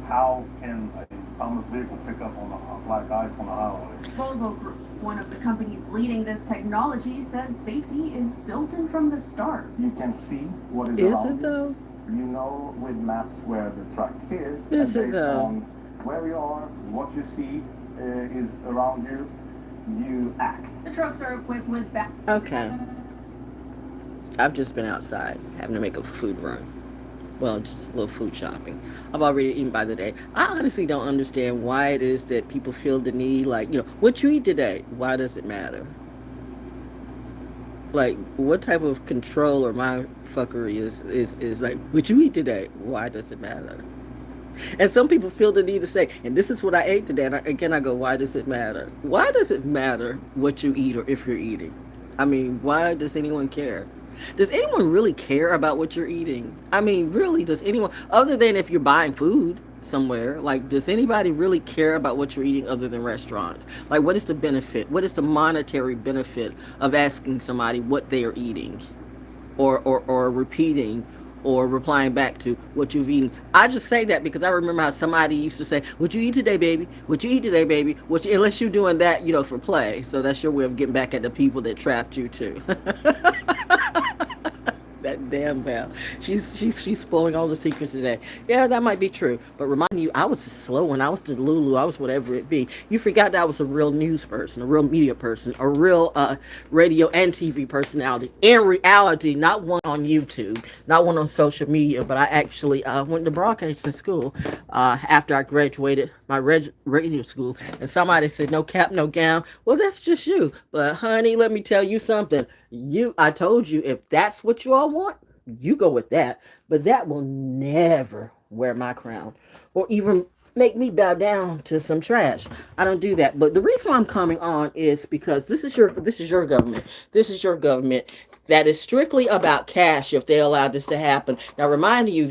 how can a autonomous vehicle pick up on the black ice on the highway? Volvo Group, one of the companies leading this technology, says safety is built in from the start. You can see what is Is around it though? you. You know with maps where the truck is, Is and it based though? on where you are, what you see is around you, you act. The trucks are equipped with Okay. I've just been outside having to make a food run. Well, just a little food shopping. I've already eaten by the day. I honestly don't understand why it is that people feel the need, like, what you eat today, why does it matter? Like, what type of control or my fuckery is like, what you eat today, why does it matter? And some people feel the need to say, and this is what I ate today. And again, I go, why does it matter? Why does it matter what you eat or if you're eating? I mean, why does anyone care? Does anyone really care about what you're eating? I mean, really, does anyone, other than if you're buying food somewhere, like, does anybody really care about what you're eating other than restaurants? Like, what is the benefit? What is the monetary benefit of asking somebody what they are eating? Or repeating or replying back to what you've eaten. I just say that because I remember how somebody used to say, what you eat today, baby? What you eat today, baby? Unless you're doing that, for play. So that's your way of getting back at the people that trapped you too. That damn Val. She's spoiling all the secrets today. Yeah, that might be true. But remind you, I was slow when I was to Lulu. I was whatever it be. You forgot that I was a real news person, a real media person, a real radio and TV personality. In reality, not one on YouTube, not one on social media, but I actually went to broadcasting school after I graduated my radio school. And somebody said, no cap, no gown. Well, that's just you. But honey, let me tell you something. I told you, if that's what you all want, you go with that. But that will never wear my crown or even make me bow down to some trash. I don't do that. But the reason why I'm coming on is because this is your government. This is your government that is strictly about cash if they allow this to happen. Now, reminding you,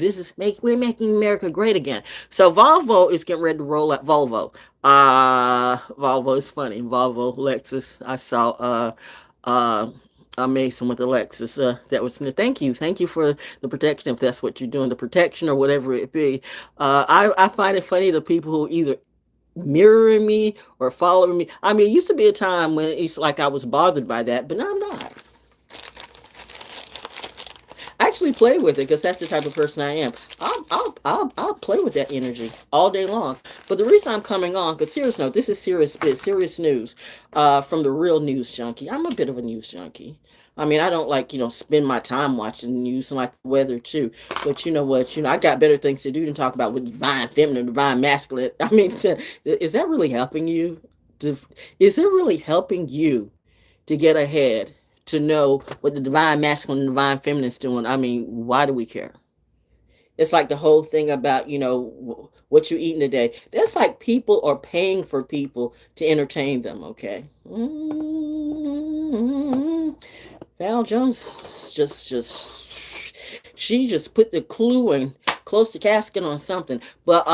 we're making America great again. So Volvo is getting ready to roll out Volvo. Volvo is funny. Volvo, Lexus. I saw Mason with Alexis. That was thank you for the protection if that's what you're doing, the protection or whatever it be. I find it funny the people who either mirroring me or following me. I mean, it used to be a time when it's like I was bothered by that, but now I'm not. I actually play with it because that's the type of person I am. I'll play with that energy all day long. But the reason I'm coming on, because serious note, this is serious news from the real news junkie. I'm a bit of a news junkie. I mean, I don't spend my time watching the news and like the weather too. But you know what? I got better things to do than talk about with divine feminine, divine masculine. I mean, is that really helping you? Is it really helping you to get ahead? To know what the divine masculine and divine feminine is doing? I mean, why do we care? It's like the whole thing about, what you're eating today. That's like people are paying for people to entertain them, okay? Val Jones she just put the clue in, close the casket on something. But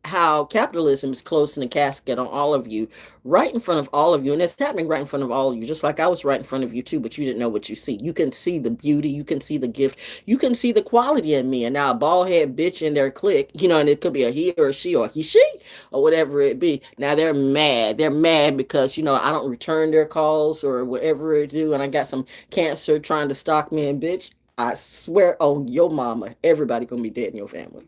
how capitalism is closing the casket on all of you, right in front of all of you, and it's happening right in front of all of you, just like I was right in front of you too, but you didn't know what you see. You can see the beauty, you can see the gift, you can see the quality in me, and now a bald head bitch in their clique, and it could be a he or a she or he she or whatever it be. Now they're mad because I don't return their calls or whatever it do, and I got some cancer trying to stalk me, and bitch, I swear on your mama, everybody gonna be dead in your family.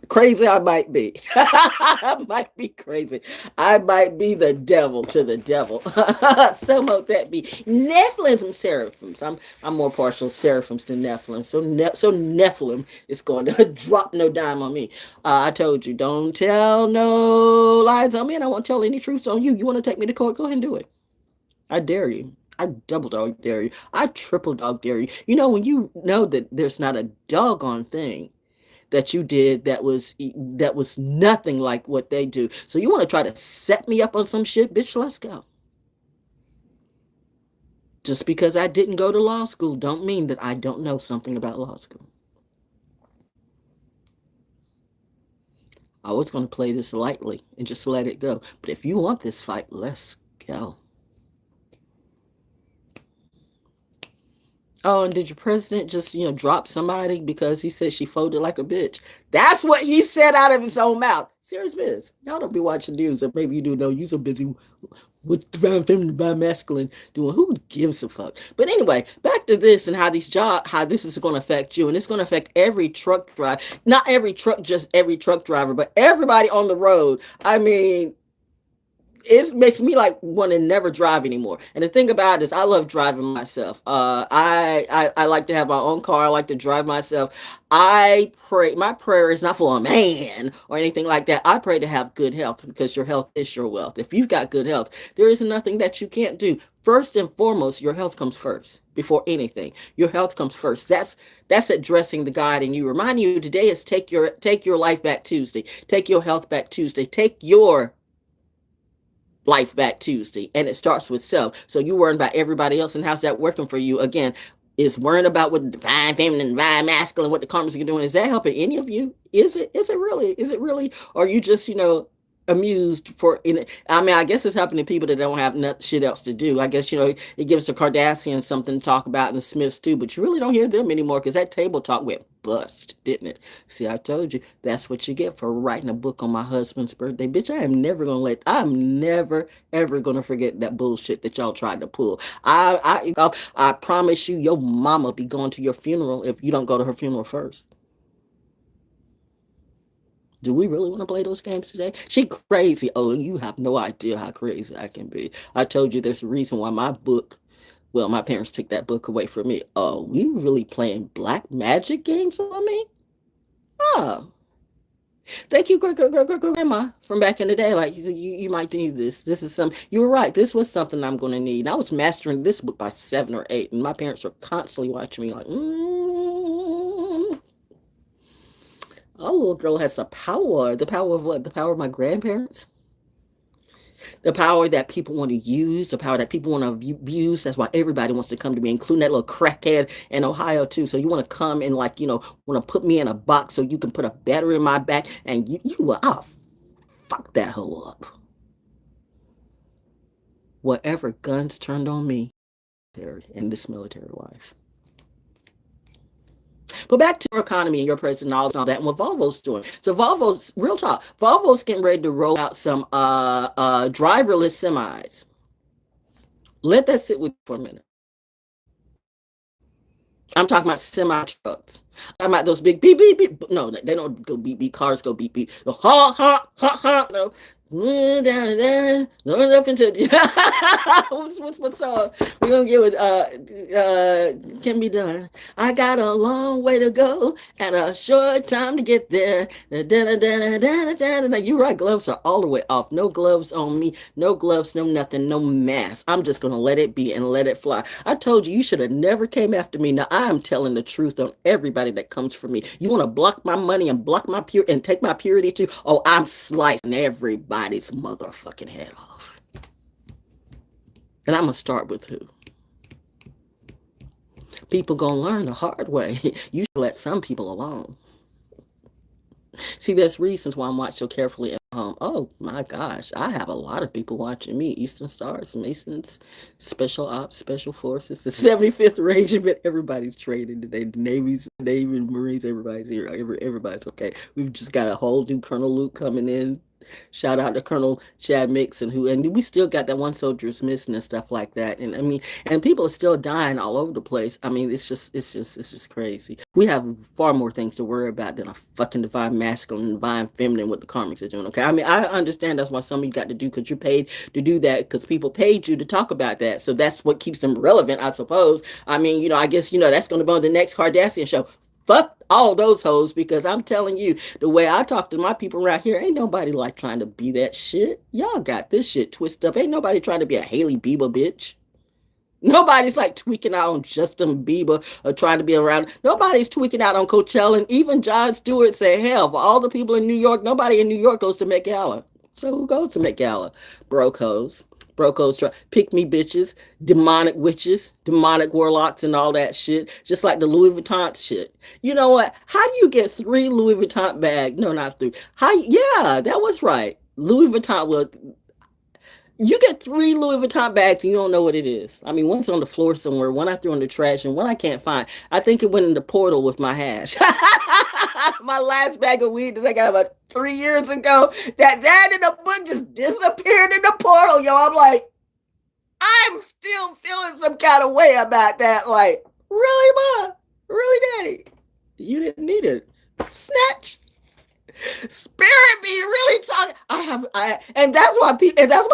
Crazy I might be. I might be crazy. I might be the devil to the devil. Some of that be Nephilims and Seraphims. I'm more partial Seraphims than Nephilim. So Nephilim is going to drop no dime on me. I told you, don't tell no lies on me, and I won't tell any truths on you. You want to take me to court? Go ahead and do it. I dare you. I double dog dare you. I triple dog dare you. When you know that there's not a doggone thing that you did that was nothing like what they do. So you want to try to set me up on some shit, bitch, let's go. Just because I didn't go to law school don't mean that I don't know something about law school. I was going to play this lightly and just let it go. But if you want this fight, let's go. Oh, and did your president just, drop somebody because he said she folded like a bitch? That's what he said out of his own mouth. Serious biz. Y'all don't be watching news, or maybe you do know. You so busy with divine feminine, divine masculine, doing who gives a fuck. But anyway, back to this and how this is going to affect you, and it's going to affect every truck driver. Not every truck, just every truck driver, but everybody on the road. I mean, it makes me like want to never drive anymore. And the thing about it is, I love driving myself. I like to have my own car. I like to drive myself. I pray. My prayer is not for a man or anything like that. I pray to have good health, because your health is your wealth. If you've got good health, there is nothing that you can't do. First and foremost, your health comes first before anything. Your health comes first. That's addressing the God in you. Remind you, today is take your life back Tuesday. Take your health back Tuesday. Take your life back Tuesday. And it starts with self. So you worrying about everybody else, and how's that working for you? Again, is worrying about what divine feminine, divine masculine, what the karmas are doing. Is that helping any of you? Is it really? Or are you just, amused for, I mean, I guess it's happening to people that don't have shit else to do. I guess, it gives the Kardashians something to talk about, and the Smiths too, but you really don't hear them anymore, because that table talk went bust, didn't it? See, I told you, that's what you get for writing a book on my husband's birthday. Bitch, I'm never ever gonna forget that bullshit that y'all tried to pull. I promise you, your mama be going to your funeral if you don't go to her funeral first. Do we really want to play those games today? She crazy. Oh, you have no idea how crazy I can be. I told you there's a reason why my parents took that book away from me. Oh, we really playing black magic games on me? Oh, thank you, grandma from back in the day. Like, you might need this. This is you were right. This was something I'm going to need. And I was mastering this book by 7 or 8. And my parents were constantly watching me like, oh, little girl has a power. The power of what? The power of my grandparents? The power that people want to use, the power that people want to abuse. That's why everybody wants to come to me, including that little crackhead in Ohio too. So you want to come and want to put me in a box so you can put a battery in my back, and I'll fuck that hoe up. Whatever guns turned on me in this military life. But back to your economy and your president and all that, and what Volvo's doing. So Volvo's, real talk, Volvo's getting ready to roll out some driverless semis. Let that sit with you for a minute. I'm talking about semi trucks. I'm talking about those big beep beep beep. No, they don't go beep beep. Cars go beep beep. The ha ha ha ha. No. Down, up into what's up? We're gonna get with can be done. I got a long way to go and a short time to get there. You're right, gloves are all the way off. No gloves on me, no gloves, no nothing, no mask. I'm just gonna let it be and let it fly. I told you should have never came after me. Now I'm telling the truth on everybody that comes for me. You want to block my money and block my pure and take my purity too? Oh, I'm slicing everybody's motherfucking head off. And I'm gonna start with who? People gonna learn the hard way. You should let some people alone. See, there's reasons why I'm watching so carefully at home. Oh my gosh, I have a lot of people watching me. Eastern Stars, Masons, Special Ops, Special Forces, the 75th Regiment. Everybody's training today. The Navy, Marines, everybody's here. Everybody's okay. We've just got a whole new Colonel Luke coming in. Shout out to Colonel Chad Mixon, and we still got that one soldier who's missing and stuff like that. And I mean, and people are still dying all over the place. I mean, it's just crazy. We have far more things to worry about than a fucking divine masculine and divine feminine, what the karmics are doing. Okay, I mean, I understand that's why some of you got to do, because you're paid to do that, because people paid you to talk about that. So that's what keeps them relevant, I suppose. I mean, I guess that's going to be on the next Kardashian show. Fuck all those hoes, because I'm telling you, the way I talk to my people around here, ain't nobody like trying to be that shit. Y'all got this shit twisted up. Ain't nobody trying to be a Hailey Bieber bitch. Nobody's like tweaking out on Justin Bieber or trying to be around. Nobody's tweaking out on Coachella. And even Jon Stewart said, hell, for all the people in New York, nobody in New York goes to Met Gala. So who goes to Met Gala? Broke hoes. Brocos, pick me bitches, demonic witches, demonic warlocks, and all that shit. Just like the Louis Vuitton shit. You know what? How do you get 3 Louis Vuitton bags? No, not 3. Yeah, that was right. Louis Vuitton. Well, You get 3 Louis Vuitton bags and you don't know what it is. I mean, one's on the floor somewhere, one I threw in the trash, and one I can't find. I think it went in the portal with my hash. My last bag of weed that I got about 3 years ago, that and the book just disappeared in the portal, yo. I'm like, I'm still feeling some kind of way about that. Like, really, Ma? Really, Daddy? You didn't need it. Snatch. Spirit be really talking. And that's why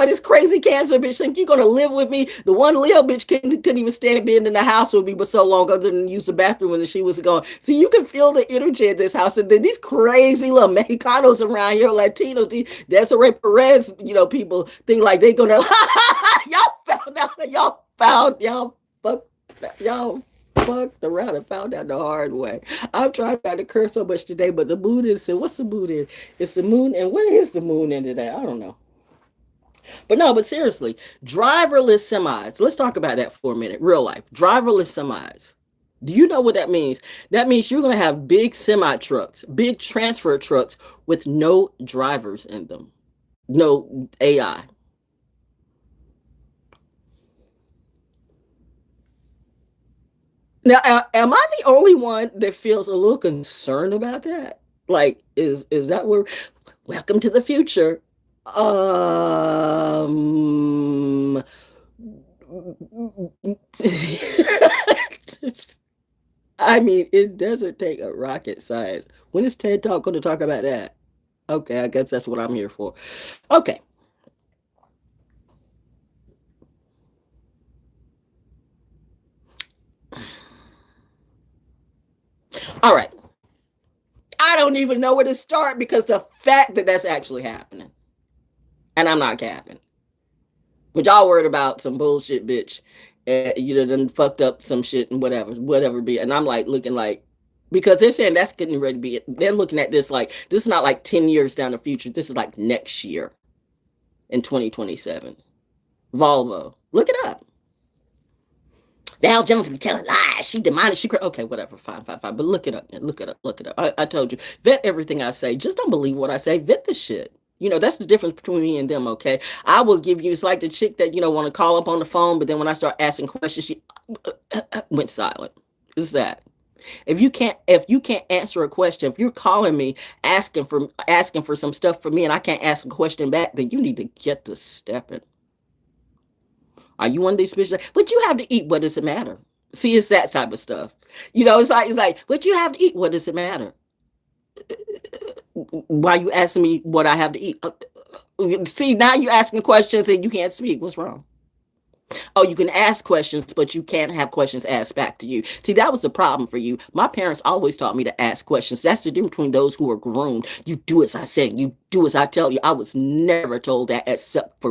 this crazy Cancer bitch think you're gonna live with me. The one Leo bitch couldn't even stand being in the house with me but so long other than use the bathroom when she was gone. See, you can feel the energy in this house. And then these crazy little Mexicanos around here, Latinos, these Desiree Perez, people think like they gonna y'all fucked around and found out the hard way. I'm trying not to curse so much today, but the moon is, what's the moon in? It's the moon, and what is the moon in today? I don't know. But seriously, driverless semis. Let's talk about that for a minute. Real life. Driverless semis. Do you know what that means? That means you're going to have big semi trucks, big transfer trucks with no drivers in them. No AI. Now, am I the only one that feels a little concerned about that? Like, is that where? Welcome to the future. I mean, it doesn't take a rocket science. When is TED Talk going to talk about that? Okay, I guess that's what I'm here for. Okay. All right. I don't even know where to start because the fact that that's actually happening, and I'm not capping, but y'all worried about some bullshit bitch, done fucked up some shit and whatever be, and I'm like looking like, because they're saying that's getting ready to be it. They're looking at this like, this is not like 10 years down the future. This is like next year in 2027. Volvo, look it up. Val Jones be telling lies. She demanded. Okay, whatever. Fine. But look it up. I told you. Vet everything I say. Just don't believe what I say. Vet the shit. That's the difference between me and them, okay? I will give you, it's like the chick that, want to call up on the phone, but then when I start asking questions, she went silent. It's that. If you can't answer a question, if you're calling me asking for some stuff from me and I can't ask a question back, then you need to get to stepping. Are you one of these bitches? But you have to eat. What does it matter? See, it's that type of stuff. It's like, but you have to eat. What does it matter? Why are you asking me what I have to eat? See, now you're asking questions and you can't speak. What's wrong? Oh, you can ask questions, but you can't have questions asked back to you. See, that was the problem for you. My parents always taught me to ask questions. That's the difference between those who are groomed. You do as I say. You do as I tell you. I was never told that except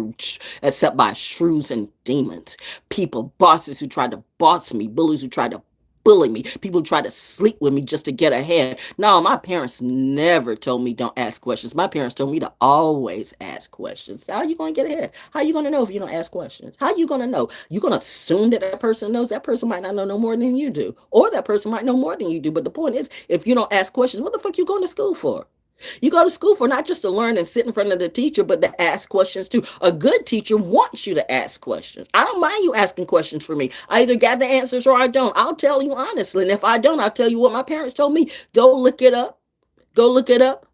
by shrews and demons. People, bosses who tried to boss me, bullies who tried to bully me, people who tried to sleep with me just to get ahead. No, my parents never told me don't ask questions. My parents told me to always ask questions. How are you going to get ahead? How are you going to know if you don't ask questions? How are you going to know? You're going to assume that person knows. That person might not know no more than you do. Or that person might know more than you do. But the point is, if you don't ask questions, what the fuck you going to school for? You go to school for not just to learn and sit in front of the teacher, but to ask questions too. A good teacher wants you to ask questions. I don't mind you asking questions for me. I either got the answers or I don't. I'll tell you honestly. And if I don't, I'll tell you what my parents told me. Go look it up,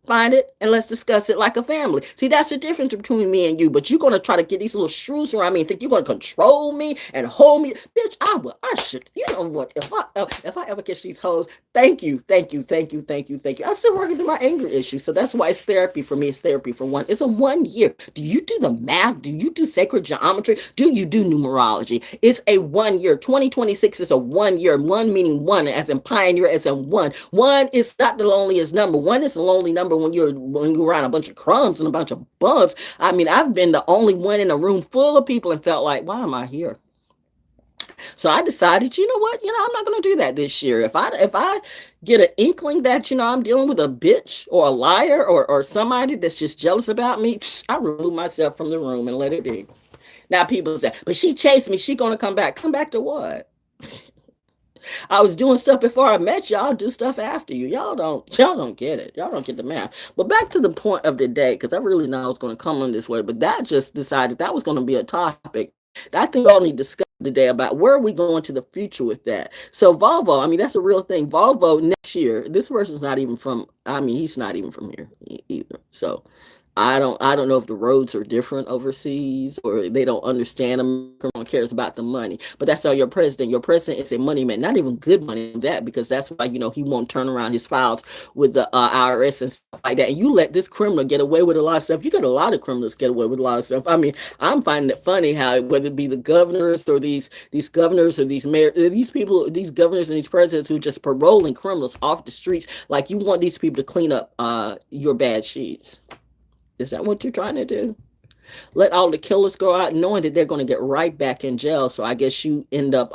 find it, and let's discuss it like a family. See, that's the difference between me and you. But you're going to try to get these little shrews around me and think you're going to control me and hold me. Bitch, I should. You know what? If I ever catch these hoes, thank you. I'm still working through my anger issue. So that's why it's therapy for me. It's therapy for one. It's a 1 year. Do you do the math? Do you do sacred geometry? Do you do numerology? It's a 1 year. 2026 is a 1 year. One meaning one, as in pioneer, as in one. One is not the loneliest number. One is a lonely number when you're around a bunch of crumbs and a bunch of bumps. I mean, I've been the only one in a room full of people and felt like, why am I here? So I decided, you know what? I'm not going to do that this year. If I get an inkling that, I'm dealing with a bitch or a liar or somebody that's just jealous about me, I remove myself from the room and let it be. Now people say, but she chased me. She going to come back. Come back to what? I was doing stuff before I met y'all. Do stuff after you. Y'all don't get it. Y'all don't get the math. But back to the point of the day, because I really know I was going to come on this way, but that just decided that was going to be a topic. I think we all need to discuss today about where are we going to the future with that. So Volvo, I mean, that's a real thing. Volvo next year, this person's not even from, I mean, he's not even from here either. So I don't know if the roads are different overseas or they don't understand them. Everyone cares about the money, but that's all your president. Your president is a money man, not even good money that, because that's why he won't turn around his files with the IRS and stuff like that. And you let this criminal get away with a lot of stuff. You got a lot of criminals get away with a lot of stuff. I mean, I'm finding it funny how whether it be the governors or these governors or these mayors, these people, these governors and these presidents who just paroling criminals off the streets, like you want these people to clean up your bad sheets. Is that what you're trying to do? Let all the killers go out knowing that they're going to get right back in jail. So I guess you end up,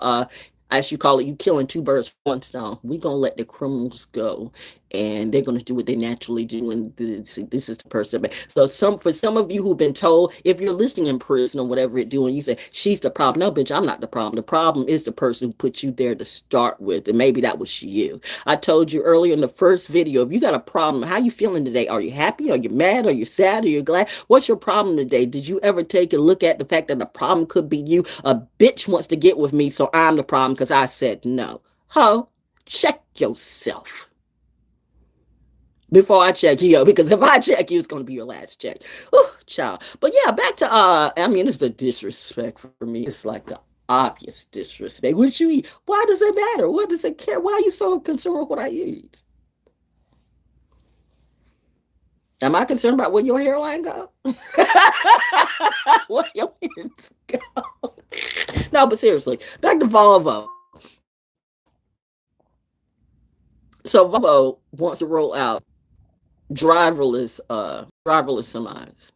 as you call it, you killing two birds with one stone. We're going to let the criminals go. And they're going to do what they naturally do. And this is the person. So for some of you who've been told, if you're listening in prison or whatever it doing, you say, she's the problem. No, bitch, I'm not the problem. The problem is the person who put you there to start with. And maybe that was you. I told you earlier in the first video, if you got a problem, how you feeling today? Are you happy? Are you mad? Are you sad? Are you glad? What's your problem today? Did you ever take a look at the fact that the problem could be you? A bitch wants to get with me, so I'm the problem because I said no. Ho, check yourself before I check you, because if I check you, it's going to be your last check. Oh, child. But yeah, back to, I mean, it's the disrespect for me. It's like the obvious disrespect. What you eat? Why does it matter? What does it care? Why are you so concerned with what I eat? Am I concerned about where your hairline go? Where your hands go? No, but seriously, back to Volvo. So Volvo wants to roll out driverless semis.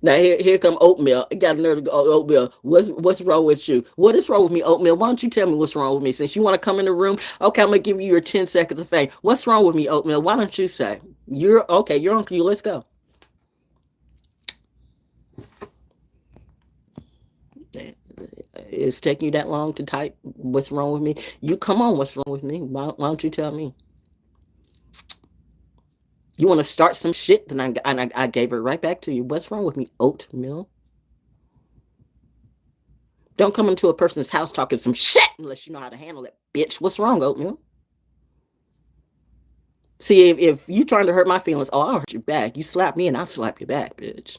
Now here come Oatmeal. I got a nerve to go, Oatmeal. What's wrong with you? What is wrong with me, Oatmeal? Why don't you tell me what's wrong with me? Since you want to come in the room, okay, I'm gonna give you your 10 seconds of fame. What's wrong with me, Oatmeal? Why don't you say? You're on cue. Let's go. It's taking you that long to type what's wrong with me? You come on, what's wrong with me? Why don't you tell me? You want to start some shit? Then I gave it right back to you. What's wrong with me, Oatmeal? Don't come into a person's house talking some shit unless you know how to handle it, bitch. What's wrong, Oatmeal? See, if you trying to hurt my feelings, I'll hurt you back. You slap me and I'll slap you back, bitch.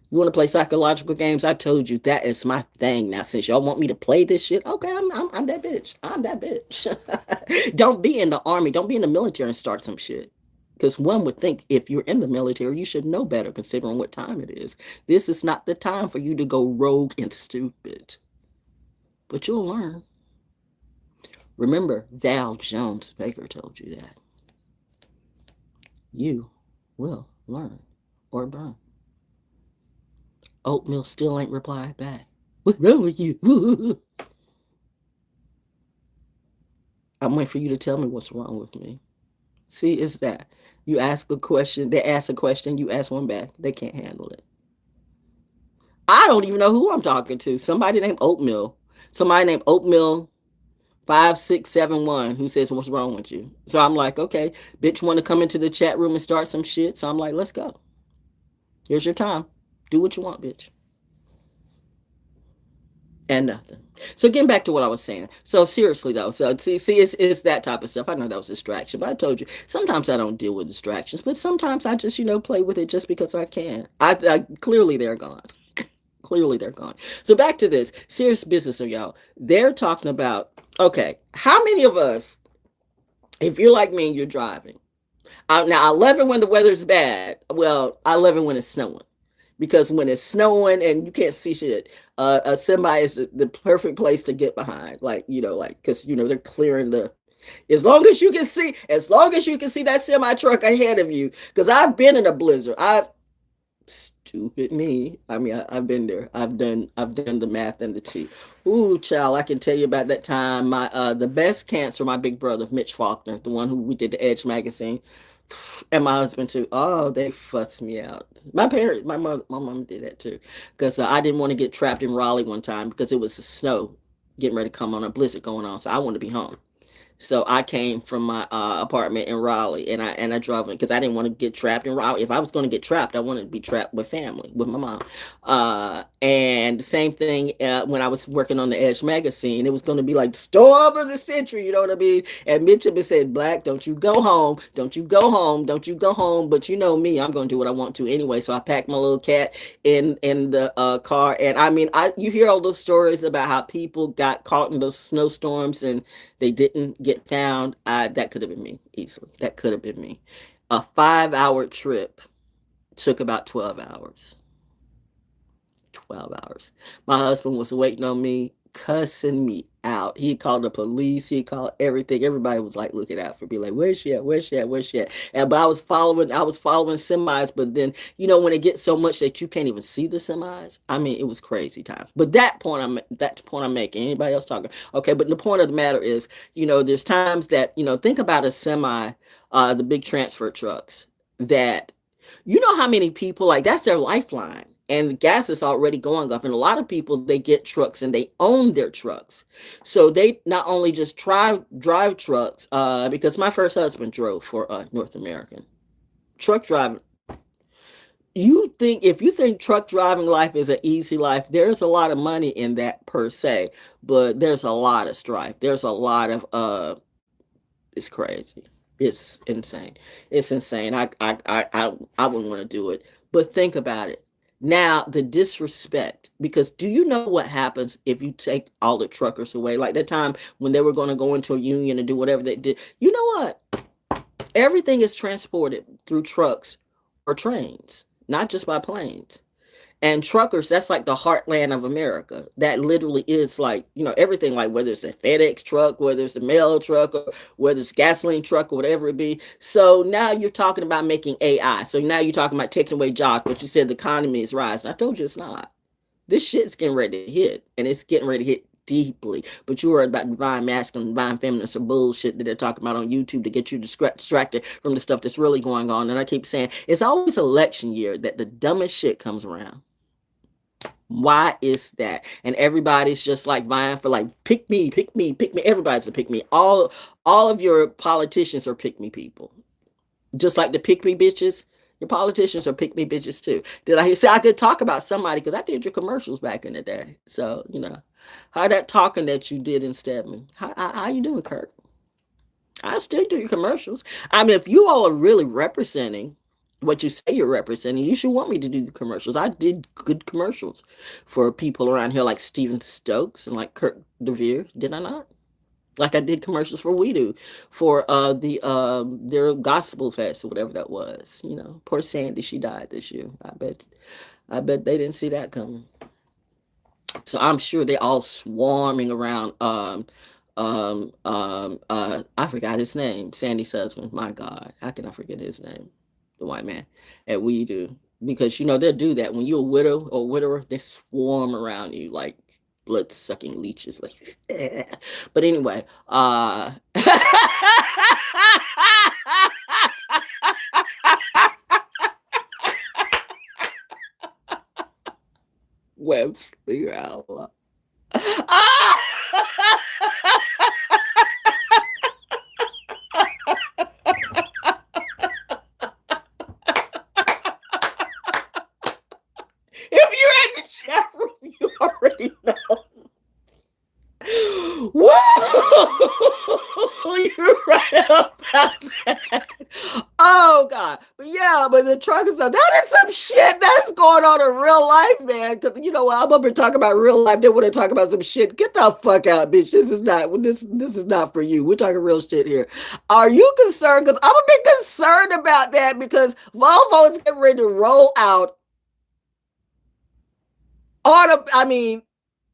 You want to play psychological games? I told you that is my thing. Now, since y'all want me to play this shit, okay, I'm that bitch. I'm that bitch. Don't be in the army. Don't be in the military and start some shit. Because one would think if you're in the military, you should know better considering what time it is. This is not the time for you to go rogue and stupid. But you'll learn. Remember, Val Jones Baker told you that. You will learn or burn. Oatmeal still ain't replied back. What's wrong with you? I'm waiting for you to tell me what's wrong with me. See, it's that. You ask a question, they ask a question, you ask one back. They can't handle it. I don't even know who I'm talking to. Somebody named Oatmeal. Somebody named Oatmeal 5671 who says, what's wrong with you? So I'm like, okay, bitch want to come into the chat room and start some shit. So I'm like, let's go. Here's your time. Do what you want, bitch. And nothing. So getting back to what I was saying. So seriously though, so see, it's that type of stuff. I know that was distraction, but I told you, sometimes I don't deal with distractions, but sometimes I just, play with it just because I can. I clearly they're gone. Clearly they're gone. So back to this. Serious business, y'all. They're talking about, okay, how many of us, if you're like me and you're driving, now I love it when the weather's bad. Well, I love it when it's snowing. Because when it's snowing and you can't see shit, a semi is the perfect place to get behind. Because they're clearing as long as you can see that semi truck ahead of you. Because I've been in a blizzard. Stupid me. I mean, I've been there. I've done the math and the T. Ooh, child, I can tell you about that time. The best cancer, my big brother, Mitch Faulkner, the one who we did the Edge magazine. And my husband too. Oh, they fussed me out. My mom did that too, because I didn't want to get trapped in Raleigh one time because it was the snow getting ready to come on, a blizzard going on. So I wanted to be home. So I came from my apartment in Raleigh, and I drove in because I didn't want to get trapped in Raleigh. If I was going to get trapped, I wanted to be trapped with family, with my mom. And the same thing when I was working on the Edge magazine, it was going to be like the storm of the century, you know what I mean? And Mitchell said, "Black, don't you go home, don't you go home, don't you go home." But you know me, I'm going to do what I want to anyway. So I packed my little cat in the car, and I mean, you hear all those stories about how people got caught in those snowstorms and they didn't get found. That could have been me easily. That could have been me. A 5-hour trip took about 12 hours. 12 hours. My husband was waiting on me, cussing me out. He called the police. He called everything. Everybody was like looking out for me, like, where's she at? Where's she at? Where's she at? And but I was following semis. But then, you know, when it gets so much that you can't even see the semis, I mean, it was crazy times. But that's the point I'm making. Anybody else talking? Okay, but the point of the matter is, you know, there's times that, you know, think about a semi, the big transfer trucks that, you know how many people, like, that's their lifeline. And the gas is already going up. And a lot of people, they get trucks and they own their trucks. So they not only just drive trucks, because my first husband drove for North American. Truck driving. If you think truck driving life is an easy life, there's a lot of money in that per se. But there's a lot of strife. There's a lot of, it's crazy. It's insane. It's insane. I wouldn't want to do it. But think about it. Now, the disrespect, because do you know what happens if you take all the truckers away? Like that time when they were going to go into a union and do whatever they did. You know what? Everything is transported through trucks or trains, not just by planes. And truckers, that's like the heartland of America. That literally is like, you know, everything, like whether it's a FedEx truck, whether it's a mail truck, or whether it's a gasoline truck, or whatever it be. So now you're talking about making AI. So now you're talking about taking away jobs, but you said the economy is rising. I told you it's not. This shit's getting ready to hit, and it's getting ready to hit deeply. But you worried about divine masculine, divine feminine, some bullshit that they're talking about on YouTube to get you distracted from the stuff that's really going on. And I keep saying, it's always election year that the dumbest shit comes around. Why is that? And everybody's just like vying for like, pick me, pick me, pick me. Everybody's a pick me. All of your politicians are pick me people. Just like the pick me bitches, your politicians are pick me bitches too. Did I say I could talk about somebody because I did your commercials back in the day. So, you know, how that talking that you did in Stedman. How you doing, Kirk? I still do your commercials. I mean, if you all are really representing what you say you're representing, you should want me to do the commercials. I did good commercials for people around here like Steven Stokes and like Kirk DeVere, did I not? Like I did commercials for We Do, for their gospel fest or whatever that was. You know, poor Sandy, she died this year. I bet they didn't see that coming. So I'm sure they're all swarming around I forgot his name, Sandy's husband. My God, how can I forget his name? The white man at We Do, because you know they'll do that when you're a widow or widower. They swarm around you like blood-sucking leeches, like. But anyway, Webster out. You already know. Whoa! You're right about that. Oh God. But yeah, but the truck is that is some shit that's going on in real life, man. Because you know what, I'm up here talking about real life. They want to talk about some shit. Get the fuck out, bitch. This is not for you. We're talking real shit here. Are you concerned? Because I'm a bit concerned about that because Volvo is getting ready to roll out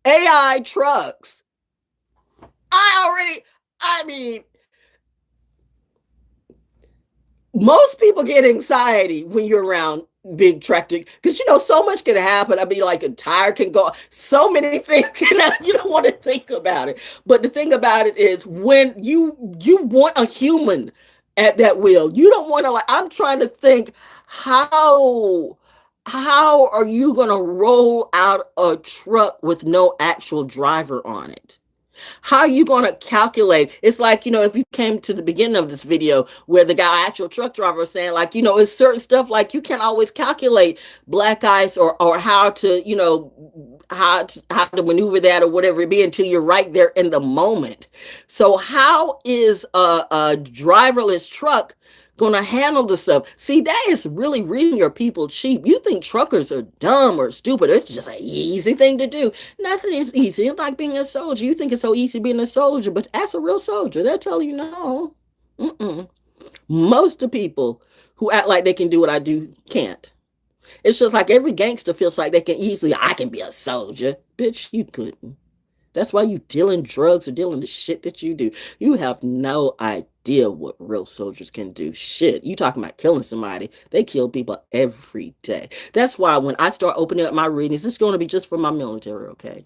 AI trucks. Most people get anxiety when you're around big tractor because you know so much can happen. I mean, like a tire can go, so many things can happen. You don't want to think about it. But the thing about it is when you want a human at that wheel, you don't want to, like, I'm trying to think how are you going to roll out a truck with no actual driver on it? How are you going to calculate? It's like, if you came to the beginning of this video where the guy, actual truck driver, was saying, like, it's certain stuff like you can't always calculate black ice or how to, how to maneuver that or whatever it be until you're right there in the moment. So how is a driverless truck going to handle the stuff? See, that is really reading your people cheap. You think truckers are dumb or stupid. It's just an easy thing to do. Nothing is easy. It's like being a soldier. You think it's so easy being a soldier, but as a real soldier, they'll tell you no. Most of the people who act like they can do what I do can't. It's just like every gangster feels like they can easily, I can be a soldier. Bitch, you couldn't. That's why you dealing drugs or dealing the shit that you do. You have no idea what real soldiers can do. Shit, you talking about killing somebody. They kill people every day. That's why when I start opening up my readings, it's going to be just for my military, okay?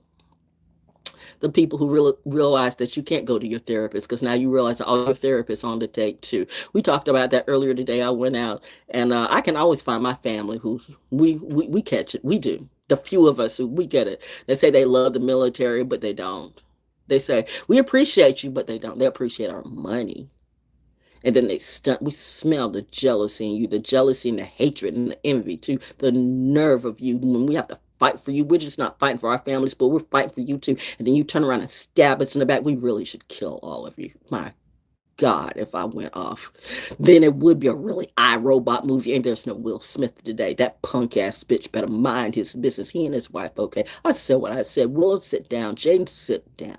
The people who realize that you can't go to your therapist because now you realize that all your therapists on the take too. We talked about that earlier today. I went out and I can always find my family who we catch it. We do. The few of us who we get it. They say they love the military, but they don't. They say, we appreciate you, but they don't. They appreciate our money. And then we smell the jealousy in you, the jealousy and the hatred and the envy too, the nerve of you when we have to fight for you. We're just not fighting for our families, but we're fighting for you too. And then you turn around and stab us in the back. We really should kill all of you. My God, if I went off, then it would be a really iRobot movie. And there's no Will Smith today. That punk ass bitch better mind his business. He and his wife, okay? I said what I said. Willow, sit down. Jaden, sit down.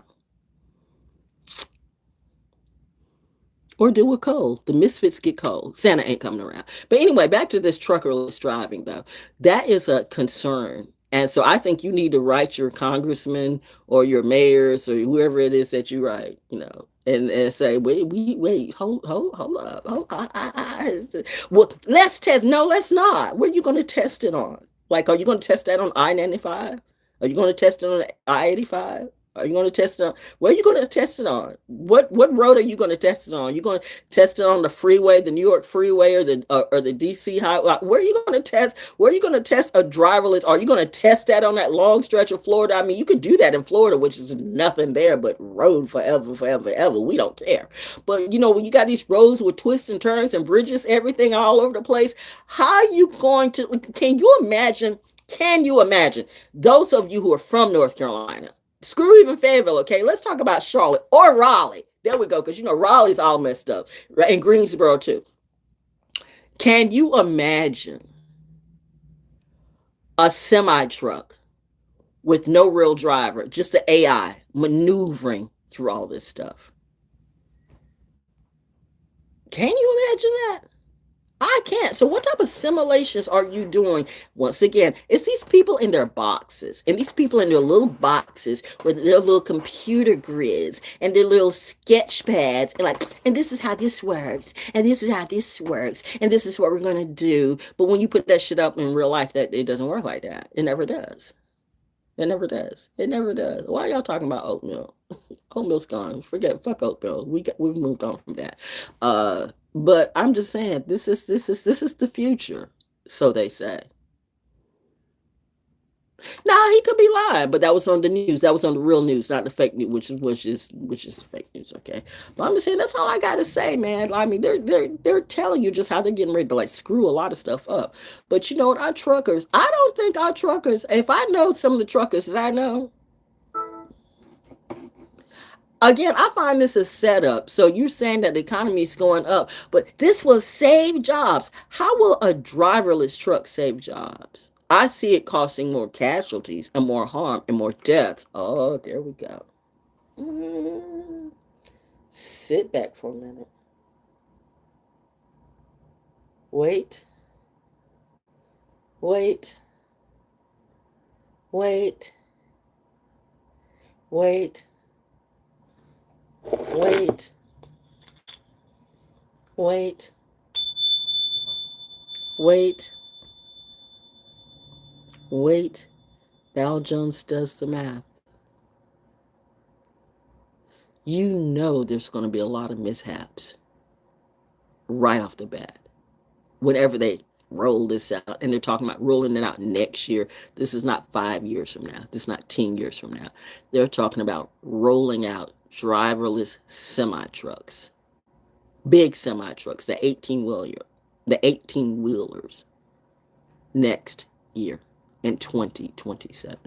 Or do a Cole. The misfits get cold. Santa ain't coming around. But anyway, back to this truckerless driving, though. That is a concern. And so I think you need to write your congressman or your mayors or whoever it is that you write, and say, wait, hold up. Well, let's test. No, let's not. Where are you going to test it on? Like, are you going to test that on I-95? Are you going to test it on I-85? Are you going to test it on? Where are you going to test it on? What road are you going to test it on? Are you going to test it on the freeway, the New York freeway, or the DC highway? Where are you going to test? Where are you going to test a driverless? Are you going to test that on that long stretch of Florida? I mean, you could do that in Florida, which is nothing there but road forever. We don't care. But when you got these roads with twists and turns and bridges, everything all over the place, how are you going to? Can you imagine? Those of you who are from North Carolina? Screw even Fayetteville, okay? Let's talk about Charlotte or Raleigh. There we go, because Raleigh's all messed up, right? And Greensboro too. Can you imagine a semi-truck with no real driver, just an AI maneuvering through all this stuff? Can you imagine that? I can't. So what type of simulations are you doing? Once again, it's these people in their boxes, and these people in their little boxes with their little computer grids and their little sketch pads, and this is how this works, and this is how this works, and this is what we're going to do. But when you put that shit up in real life, that it doesn't work like that. It never does. It never does. It never does. Why are y'all talking about oatmeal? Oatmeal's gone. Fuck oatmeal. We've moved on from that. But I'm just saying, this is the future, so they say. Nah, he could be lying, but that was on the news. That was on the real news, not the fake news, which is the fake news. Okay, but I'm just saying that's all I gotta say, man. I mean, they're telling you just how they're getting ready to screw a lot of stuff up. But you know what, our truckers, I don't think our truckers. If I know some of the truckers that I know. Again, I find this a setup. So you're saying that the economy is going up, but this will save jobs. How will a driverless truck save jobs? I see it costing more casualties and more harm and more deaths. Oh, there we go. Sit back for a minute. Wait. Wait. Wait. Wait. Wait. Wait. Wait. Wait. ValJones does the math. You know there's going to be a lot of mishaps right off the bat. Whenever they roll this out. And they're talking about rolling it out next year. This is not 5 years from now. This is not 10 years from now. They're talking about rolling out driverless semi-trucks. Big semi-trucks, the 18-wheelers next year in 2027.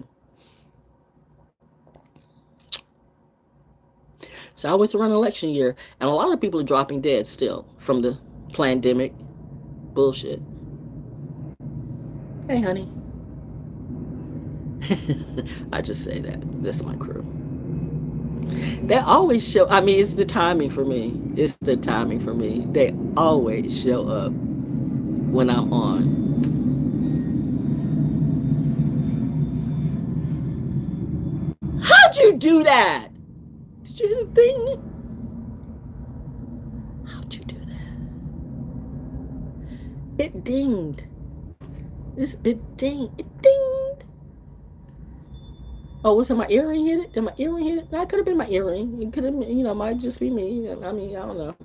So I was around election year, and a lot of people are dropping dead still from the pandemic bullshit. Hey, honey. I just say that. That's my crew. They always show, I mean, it's the timing for me. It's the timing for me. They always show up when I'm on. How'd you do that? Did you do the thing? How'd you do that? It dinged. It dinged. It dinged. Oh, was it my earring hit it? Did my earring hit it? That could have been my earring. It could have been, might just be me. I mean, I don't know.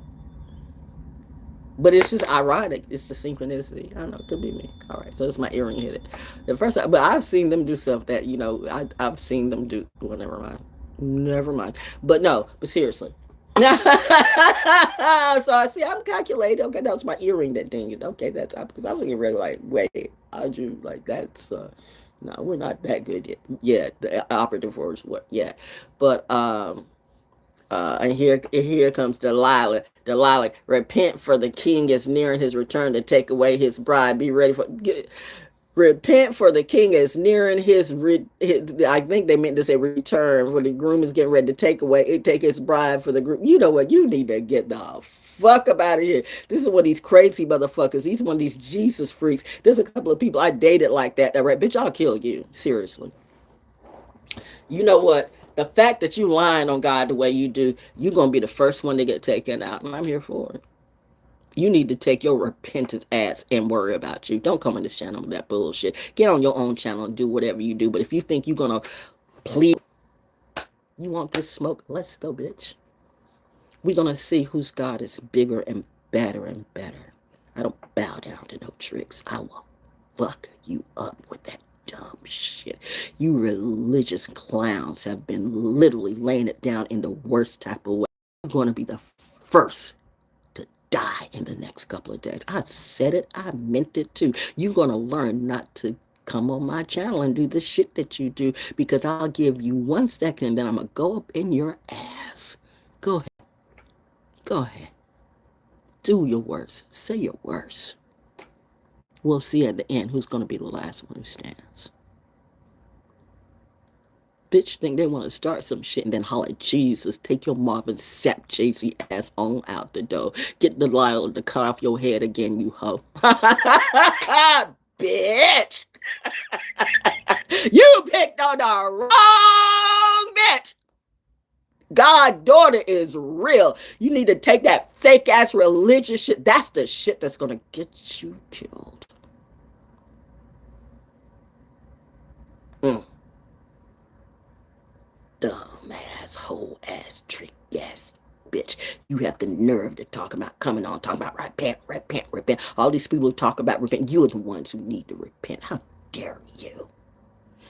But it's just ironic. It's the synchronicity. I don't know. It could be me. All right. So it's my earring hit it. The first time, but I've seen them do stuff that, I've seen them do. Well, never mind. Never mind. But seriously. So I see, I'm calculating. Okay, that was my earring that dinged. Okay, that's up because I was getting ready like, wait, how'd you like that's no, we're not that good yet. Yeah, the operative words what? Yeah, but and here comes Delilah. Delilah, repent, for the king is nearing his return to take away his bride. Be ready for. Repent, for the king is nearing his I think they meant to say return, for the groom is getting ready to take his bride for the groom. You know what? You need to get the fuck up out of here. This is one of these crazy motherfuckers. He's one of these Jesus freaks. There's a couple of people I dated like that. Right, bitch, I'll kill you. Seriously. You know what? The fact that you lying on God the way you do, you're going to be the first one to get taken out. And I'm here for it. You need to take your repentant ass and worry about you. Don't come on this channel with that bullshit. Get on your own channel and do whatever you do. But if you think you're going to plead, you want this smoke, let's go, bitch. We're going to see whose God is bigger and better and better. I don't bow down to no tricks. I will fuck you up with that dumb shit. You religious clowns have been literally laying it down in the worst type of way. You're going to be the first to die in the next couple of days. I said it. I meant it too. You're going to learn not to come on my channel and do the shit that you do, because I'll give you 1 second and then I'm going to go up in your ass. Go ahead. Go ahead. Do your worst. Say your worst. We'll see at the end who's going to be the last one who stands. Bitch think they want to start some shit and then holler, Jesus, take your Marvin Sapp Jay-Z ass on out the door. Get Delilah to cut off your head again, you hoe. Bitch. You picked on the wrong bitch. God, daughter is real. You need to take that fake ass religious shit. That's the shit that's going to get you killed. Dumb ass, whole ass, trick ass bitch. You have the nerve to talk about coming on, talking about repent, repent, repent. All these people who talk about repent, you are the ones who need to repent. How dare you?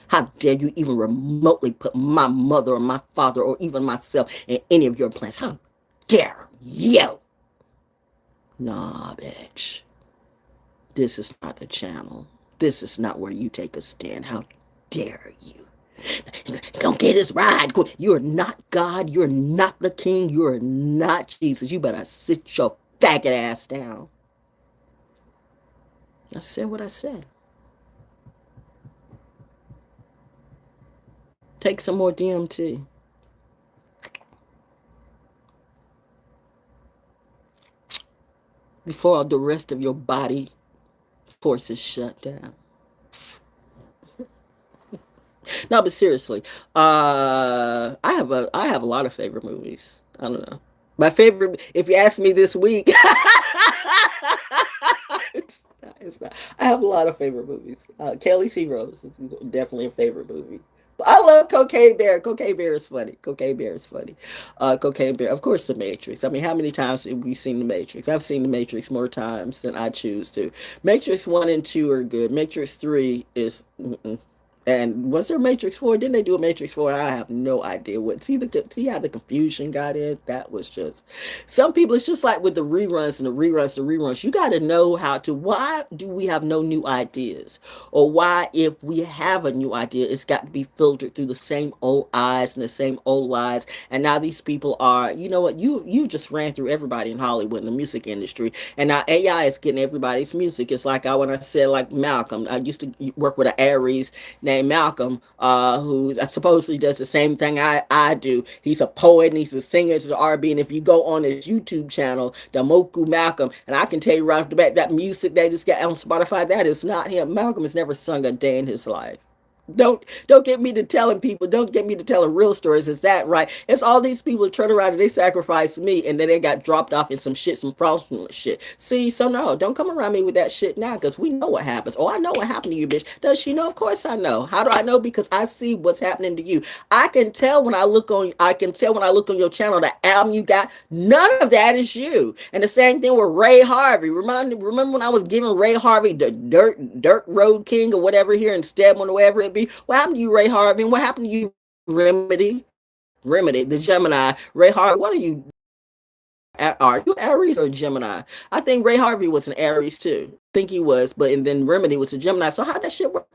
How dare you even remotely put my mother or my father or even myself in any of your plans? How dare you? Nah, bitch. This is not the channel. This is not where you take a stand. How dare you? Don't get his ride. You're not God. You're not the king. You're not Jesus. You better sit your faggot ass down. I said what I said. Take some more DMT. Before the rest of your body forces shut down. No, but seriously, I have a lot of favorite movies. I don't know. My favorite, if you ask me this week, it's not. I have a lot of favorite movies. Kelly's Heroes is definitely a favorite movie. I love Cocaine Bear. Cocaine Bear is funny. Cocaine Bear is funny. Cocaine Bear, of course, The Matrix. I mean, how many times have we seen The Matrix? I've seen The Matrix more times than I choose to. Matrix 1 and 2 are good. Matrix 3 is... Mm-mm. And was there Matrix 4? Didn't they do a Matrix 4? I have no idea what. See how the confusion got in? That was just... Some people, it's just like with the reruns and the reruns. You got to know how to... Why do we have no new ideas? Or why, if we have a new idea, it's got to be filtered through the same old eyes and the same old lies. And now these people are... You know what? You just ran through everybody in Hollywood in the music industry. And now AI is getting everybody's music. It's like when I said, like Malcolm. I used to work with an Aries named Malcolm, who supposedly does the same thing I do. He's a poet and he's a singer, he's an R&B, and if you go on his YouTube channel, Damoku Malcolm, and I can tell you right off the bat, that music they just got on Spotify, that is not him. Malcolm has never sung a day in his life. Don't get me to telling people, don't get me to telling real stories. Is that right? It's all these people turn around and they sacrifice me and then they got dropped off in some fraudulent shit. See, so no, don't come around me with that shit now, because we know what happens. Oh, I know what happened to you, bitch. Does she know? Of course I know. How do I know? Because I see what's happening to you. I can tell when I look on your channel, the album you got, none of that is you. And the same thing with Ray Harvey. Remember when I was giving Ray Harvey the dirt road king or whatever here in Stedman or wherever it be? What happened to you, Ray Harvey? And what happened to you, Remedy, the Gemini? Ray Harvey, what are you? Are you Aries or Gemini? I think Ray Harvey was an Aries too. I think he was, and then Remedy was a Gemini. So how'd that shit work?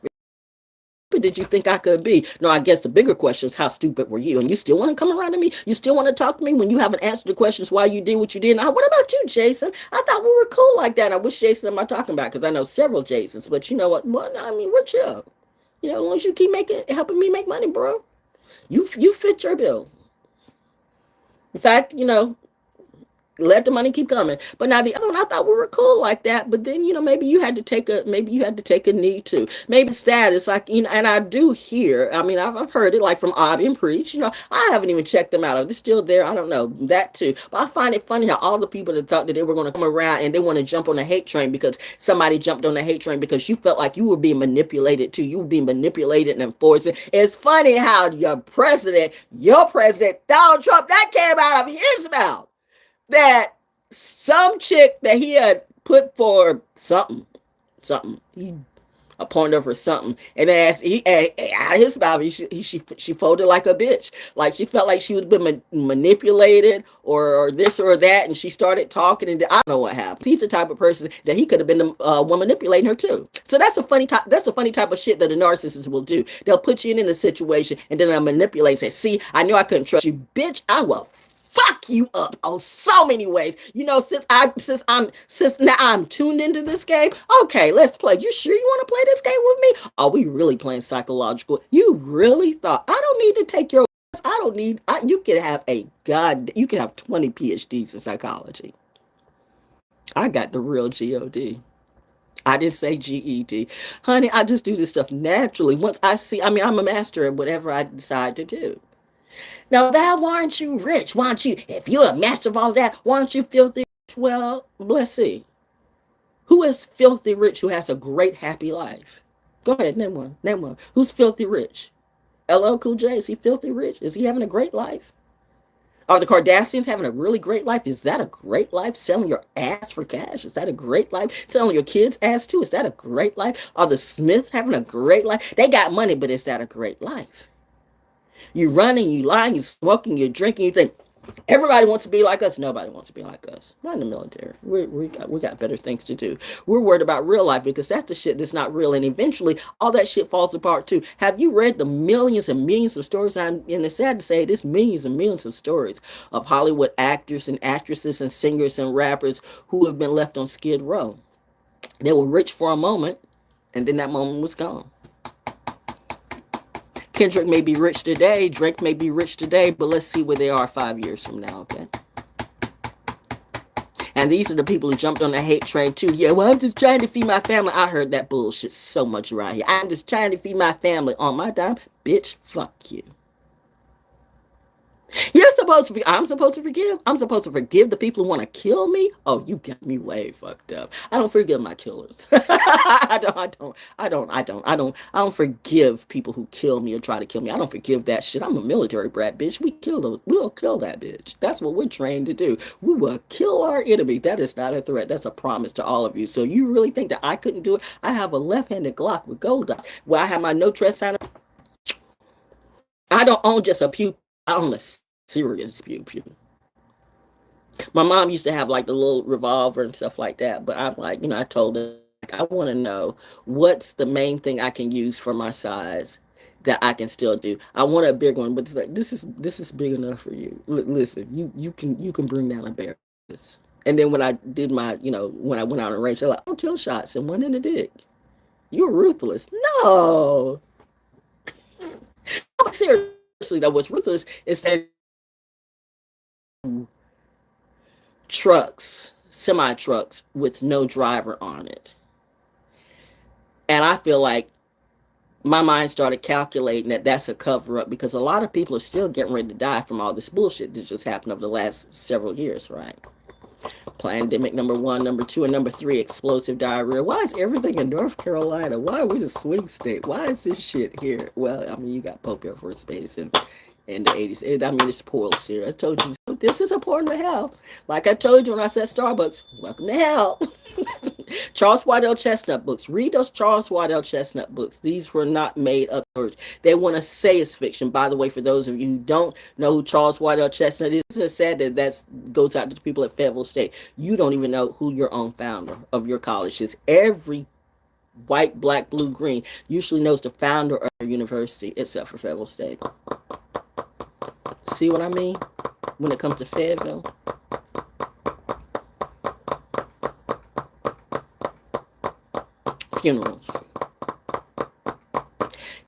How did you think I could be? No, I guess the bigger question is, how stupid were you? And you still want to come around to me? You still want to talk to me when you haven't answered the questions why you did what you did? Now, what about you, Jason? I thought we were cool like that. I wish Jason am I talking about, because I know several Jasons, but you know what? Well, I mean, we're chill. You know, as long as you keep helping me make money, bro, you fit your bill. In fact, you know, let the money keep coming. But now the other one, I thought we were cool like that. But then, you know, maybe you had to take a knee too. Maybe it's that. It's like, you know, and I do hear, I mean, I've heard it like from Obby and Preach. You know, I haven't even checked them out. Are they still there? I don't know. That too. But I find it funny how all the people that thought that they were going to come around and they want to jump on the hate train because somebody jumped on the hate train because you felt like you were being manipulated too. You were being manipulated and enforced. It's funny how your president, Donald Trump, that came out of his mouth. That some chick that he had put for something, he appointed her for something, and then out of his mouth, she folded like a bitch, like she felt like she was been manipulated or this or that, and she started talking, and I don't know what happened. He's the type of person that he could have been the one manipulating her too. So that's the funny type of shit that the narcissist will do. They'll put you in a situation and then they'll manipulate and say, "See, I knew I couldn't trust you, bitch. I will fuck you up on so many ways." You know, since now I'm tuned into this game. Okay, let's play. You sure you want to play this game with me? Are we really playing psychological? You really thought I don't need to take your? You can have you can have 20 PhDs in psychology. I got the real GOD. I didn't say GED. Honey, I just do this stuff naturally. Once I see, I mean, I'm a master at whatever I decide to do. Now, Val, why aren't you rich? Why aren't you, if you're a master of all that, why aren't you filthy rich? Well, let's see. Who is filthy rich who has a great, happy life? Go ahead, name one. Who's filthy rich? LL Cool J, is he filthy rich? Is he having a great life? Are the Kardashians having a really great life? Is that a great life? Selling your ass for cash? Is that a great life? Selling your kids' ass too? Is that a great life? Are the Smiths having a great life? They got money, but is that a great life? You running, you lying, you smoking, you drinking, you think everybody wants to be like us. Nobody wants to be like us. Not in the military. We got better things to do. We're worried about real life because that's the shit that's not real. And eventually all that shit falls apart too. Have you read the millions and millions of stories? And it's sad to say there's millions and millions of stories of Hollywood actors and actresses and singers and rappers who have been left on Skid Row. They were rich for a moment and then that moment was gone. Kendrick may be rich today, Drake may be rich today, but let's see where they are 5 years from now, okay? And these are the people who jumped on the hate train too. Yeah, well, I'm just trying to feed my family. I heard that bullshit so much around here. I'm just trying to feed my family on my dime. Bitch, fuck you. You're supposed to be. I'm supposed to forgive. I'm supposed to forgive the people who want to kill me. Oh, you got me way fucked up. I don't forgive my killers. I don't forgive people who kill me or try to kill me. I don't forgive that shit. I'm a military brat, bitch. We'll kill that bitch. That's what we're trained to do. We will kill our enemy. That is not a threat. That's a promise to all of you. So you really think that I couldn't do it? I have a left-handed Glock with gold dots where I have my no trespass sign. I don't own just a pew. I own a serious pew pew. My mom used to have like the little revolver and stuff like that, but I'm like, I told her, like, I want to know what's the main thing I can use for my size that I can still do. I want a big one, but it's like this is big enough for you. Listen, you can bring down a bear. And then when I did my, when I went out on range, they're like, "Oh, kill shots and one in the dick. You're ruthless." No, seriously, though, what's ruthless is that trucks, semi trucks with no driver on it. And I feel like my mind started calculating that that's a cover up because a lot of people are still getting ready to die from all this bullshit that just happened over the last several years, right? Pandemic number 1, number 2, and number 3, explosive diarrhea. Why is everything in North Carolina? Why are we the swing state? Why is this shit here? Well, I mean, you got Pope Air Force Base in the 80s. I mean, it's spoiled here. I told you, this is important to hell. Like I told you when I said Starbucks, welcome to hell. Charles Waddell Chestnut books. Read those Charles Waddell Chestnut books. These were not made up words. They want to say it's fiction. By the way, for those of you who don't know who Charles Waddell Chestnut is, it's sad that that goes out to the people at Fayetteville State. You don't even know who your own founder of your college is. Every white, black, blue, green usually knows the founder of your university, except for Fayetteville State. See what I mean? When it comes to Fayetteville. Funerals.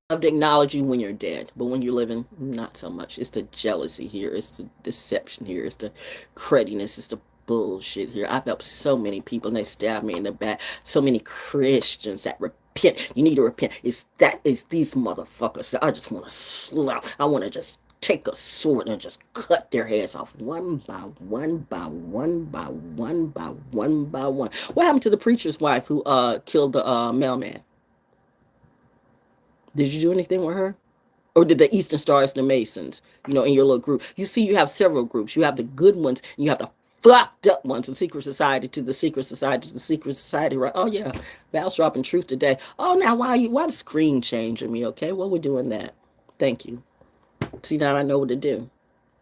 Love to acknowledge you when you're dead, but when you're living, not so much. It's the jealousy here. It's the deception here. It's the crudiness. It's the bullshit here. I've helped so many people and they stab me in the back. So many Christians that repent. You need to repent. It's these motherfuckers that I just want to slap. I want to just take a sword and just cut their heads off one by one by one by one by one by one. What happened to the preacher's wife who killed the mailman? Did you do anything with her? Or did the Eastern Stars and the Masons, in your little group? You see, you have several groups. You have the good ones and you have the fucked up ones, the secret society to the secret society to the secret society, right? Oh yeah, Val's dropping truth today. Oh, now why the screen changing me? Okay, well, we're doing that. Thank you. See, now I know what to do.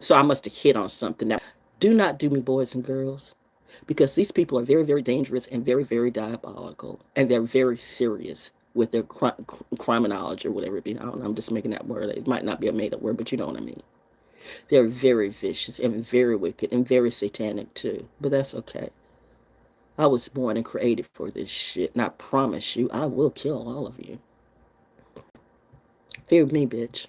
So I must have hit on something. Now, do not do me, boys and girls, because these people are very, very dangerous and very, very diabolical, and they're very serious with their criminology or whatever it be. I don't know, I'm just making that word. It might not be a made-up word, but you know what I mean. They're very vicious and very wicked and very satanic too, but that's okay. I was born and created for this shit, and I promise you, I will kill all of you. Fear me, bitch.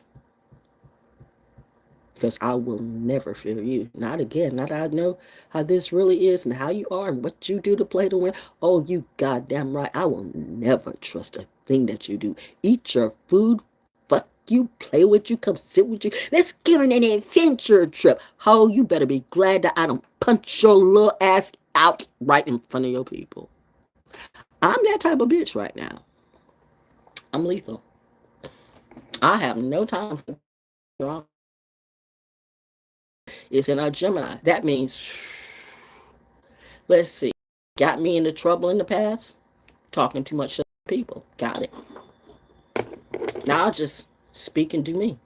Because I will never fear you. Not again. Not that I know how this really is and how you are and what you do to play to win. Oh, you goddamn right. I will never trust a thing that you do. Eat your food. Fuck you. Play with you. Come sit with you. Let's get on an adventure trip. Oh, you better be glad that I don't punch your little ass out right in front of your people. I'm that type of bitch right now. I'm lethal. I have no time for drama. It's in our Gemini. That means, let's see, got me into trouble in the past, talking too much to people. Got it. Now I'll just speak and do me.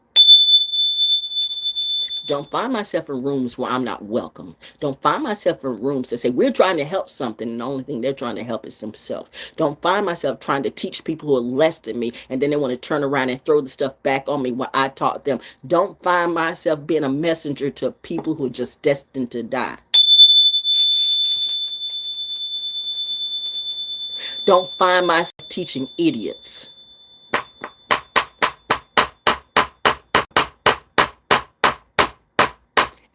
Don't find myself in rooms where I'm not welcome. Don't find myself in rooms that say we're trying to help something and the only thing they're trying to help is themselves. Don't find myself trying to teach people who are less than me and then they want to turn around and throw the stuff back on me when I taught them. Don't find myself being a messenger to people who are just destined to die. Don't find myself teaching idiots.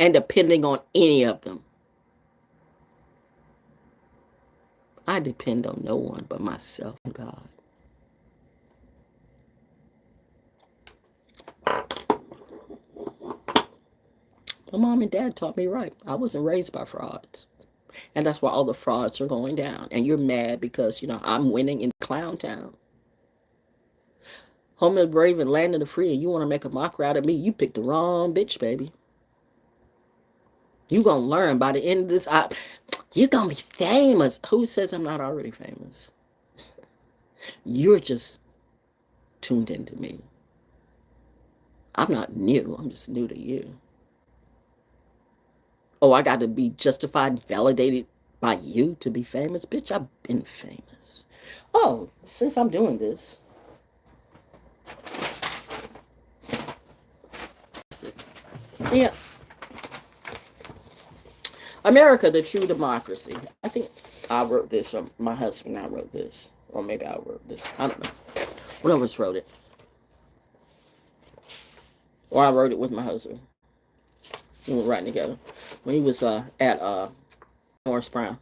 And depending on any of them. I depend on no one but myself and God. My mom and dad taught me right. I wasn't raised by frauds. And that's why all the frauds are going down. And you're mad because, I'm winning in Clown Town. Home of the brave and land of the free, and you want to make a mockery out of me. You picked the wrong bitch, baby. You gonna learn by the end of this. You're gonna be famous. Who says I'm not already famous? You're just tuned into me. I'm not new. I'm just new to you. Oh, I got to be justified and validated by you to be famous? Bitch, I've been famous. Oh, since I'm doing this. Yeah. America, the true democracy. I think I wrote this, or my husband and I wrote this. Or maybe I wrote this. I don't know. One of us wrote it. Or I wrote it with my husband. We were writing together. When he was at Morris Brown.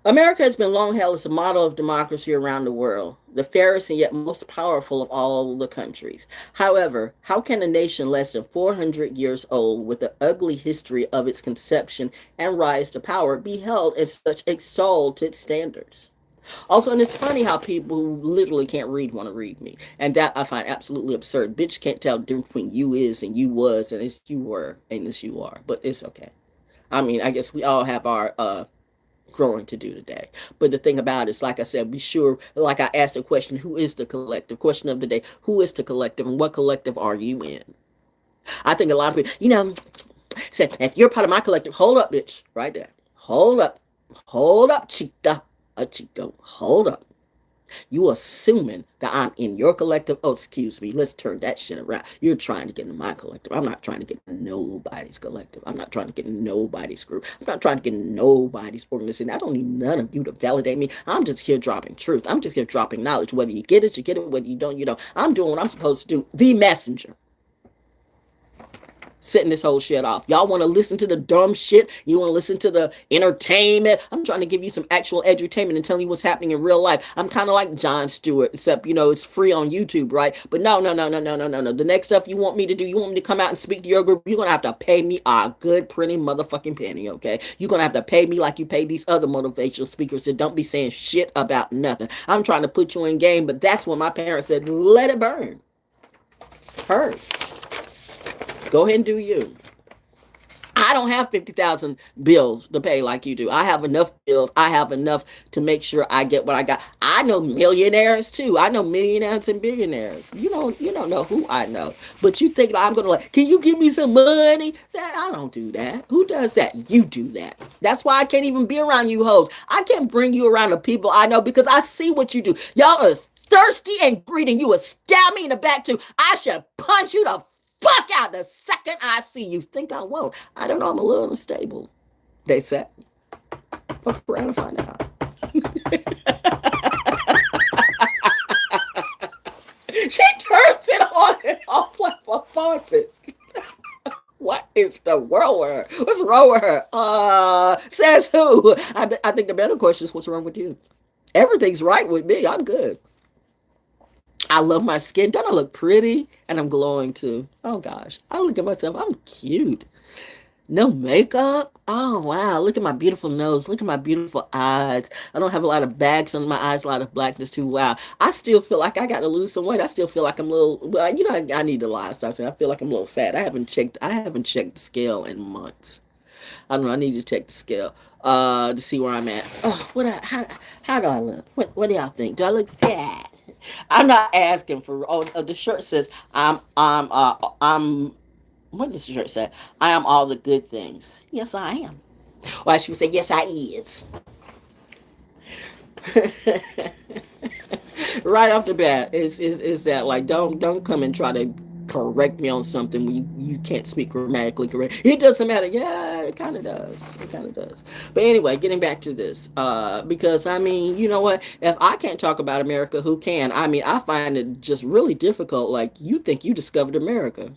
America has been long held as a model of democracy around the world, the fairest and yet most powerful of all the countries. However, how can a nation less than 400 years old with the ugly history of its conception and rise to power be held in such exalted standards? Also, and it's funny how people who literally can't read want to read me. And that I find absolutely absurd. Bitch can't tell the difference between you is and you was and it's you were and it's you are. But it's okay. I mean, I guess we all have our growing to do today. But the thing about it is, like I said, be sure, like I asked the question, who is the collective? Question of the day, who is the collective and what collective are you in? I think a lot of people, say, if you're part of my collective, hold up, bitch, right there. Hold up, chica. Chico, hold up. You assuming that I'm in your collective. Oh, excuse me. Let's turn that shit around. You're trying to get in my collective. I'm not trying to get in nobody's collective. I'm not trying to get in nobody's group. I'm not trying to get in nobody's organization. I don't need none of you to validate me. I'm just here dropping truth. I'm just here dropping knowledge. Whether you get it, you get it. Whether you don't, you don't. I'm doing what I'm supposed to do. The messenger. Setting this whole shit off. Y'all want to listen to the dumb shit? You want to listen to the entertainment? I'm trying to give you some actual edutainment and tell you what's happening in real life. I'm kind of like Jon Stewart, except, it's free on YouTube, right? But no. The next stuff you want me to do, you want me to come out and speak to your group, you're going to have to pay me a good, pretty motherfucking penny, okay? You're going to have to pay me like you pay these other motivational speakers that don't be saying shit about nothing. I'm trying to put you in game, but that's when my parents said, let it burn. Heard. Go ahead and do you. I don't have 50,000 bills to pay like you do. I have enough bills. I have enough to make sure I get what I got. I know millionaires too. I know millionaires and billionaires. You don't know who I know. But you think I'm going to can you give me some money? I don't do that. Who does that? You do that. That's why I can't even be around you hoes. I can't bring you around the people I know because I see what you do. Y'all are thirsty and greedy. You would stab me in the back too. I should punch you the fuck out the second I see you. Think I won't. I don't know. I'm a little unstable. They said. Fuck around and find out. She turns it on and off like a faucet. What is the world with her? What's wrong with her? Says who? I think the better question is what's wrong with you? Everything's right with me. I'm good. I love my skin. Don't I look pretty? And I'm glowing too. Oh gosh. I look at myself. I'm cute. No makeup. Oh wow. Look at my beautiful nose. Look at my beautiful eyes. I don't have a lot of bags under my eyes, a lot of blackness too. Wow. I still feel like I got to lose some weight. I still feel like I'm a little, well, I need to lie. Stop saying I feel like I'm a little fat. I haven't checked the scale in months. I don't know. I need to check the scale to see where I'm at. Oh, how do I look? What do y'all think? Do I look fat? I'm not asking for. The shirt says I'm. What does the shirt say? I am all the good things. Yes, I am. Or I should say, yes, I is. Right off the bat, is that like don't come and try to correct me on something when you can't speak grammatically correct. It doesn't matter. Yeah, it kind of does. But anyway, getting back to this, because I mean, you know what? If I can't talk about America, who can? I mean, I find it just really difficult. Like, you think you discovered America.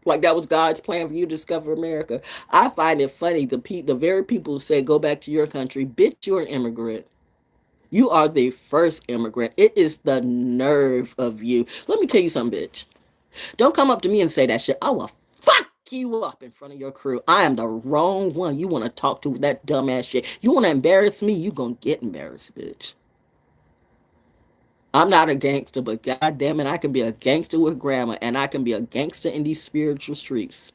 Like that was God's plan for you to discover America. I find it funny. The very people who say, go back to your country, bitch, you're an immigrant. You are the first immigrant. It is the nerve of you. Let me tell you something, bitch. Don't come up to me and say that shit. I will fuck you up in front of your crew. I am the wrong one you want to talk to with that dumbass shit. You want to embarrass me, you gonna get embarrassed, bitch. I'm not a gangster, but god damn it, I can be a gangster with grammar, and I can be a gangster in these spiritual streets.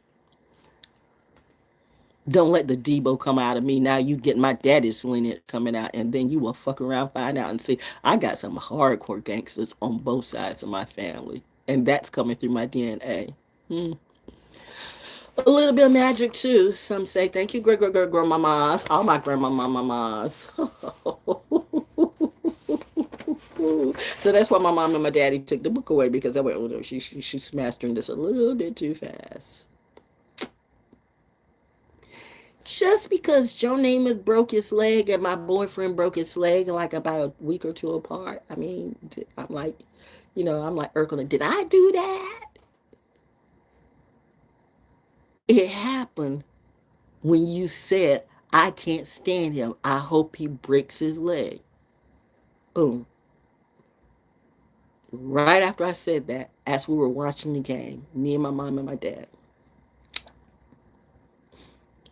Don't let the Debo come out of me. Now you get my daddy's lineage coming out, and then you will fuck around, find out, and see I got some hardcore gangsters on both sides of my family, and that's coming through my DNA. A little bit of magic too. Some say, thank you, great grandmamas, all my grandmamas. So that's why my mom and my daddy took the book away, because I went, oh no, she's mastering this a little bit too fast. Just because Joe Namath broke his leg and my boyfriend broke his leg like about a week or two apart, I mean, I'm like Urkel, did I do that? It happened when you said, I can't stand him. I hope he breaks his leg. Boom. Right after I said that, as we were watching the game, me and my mom and my dad,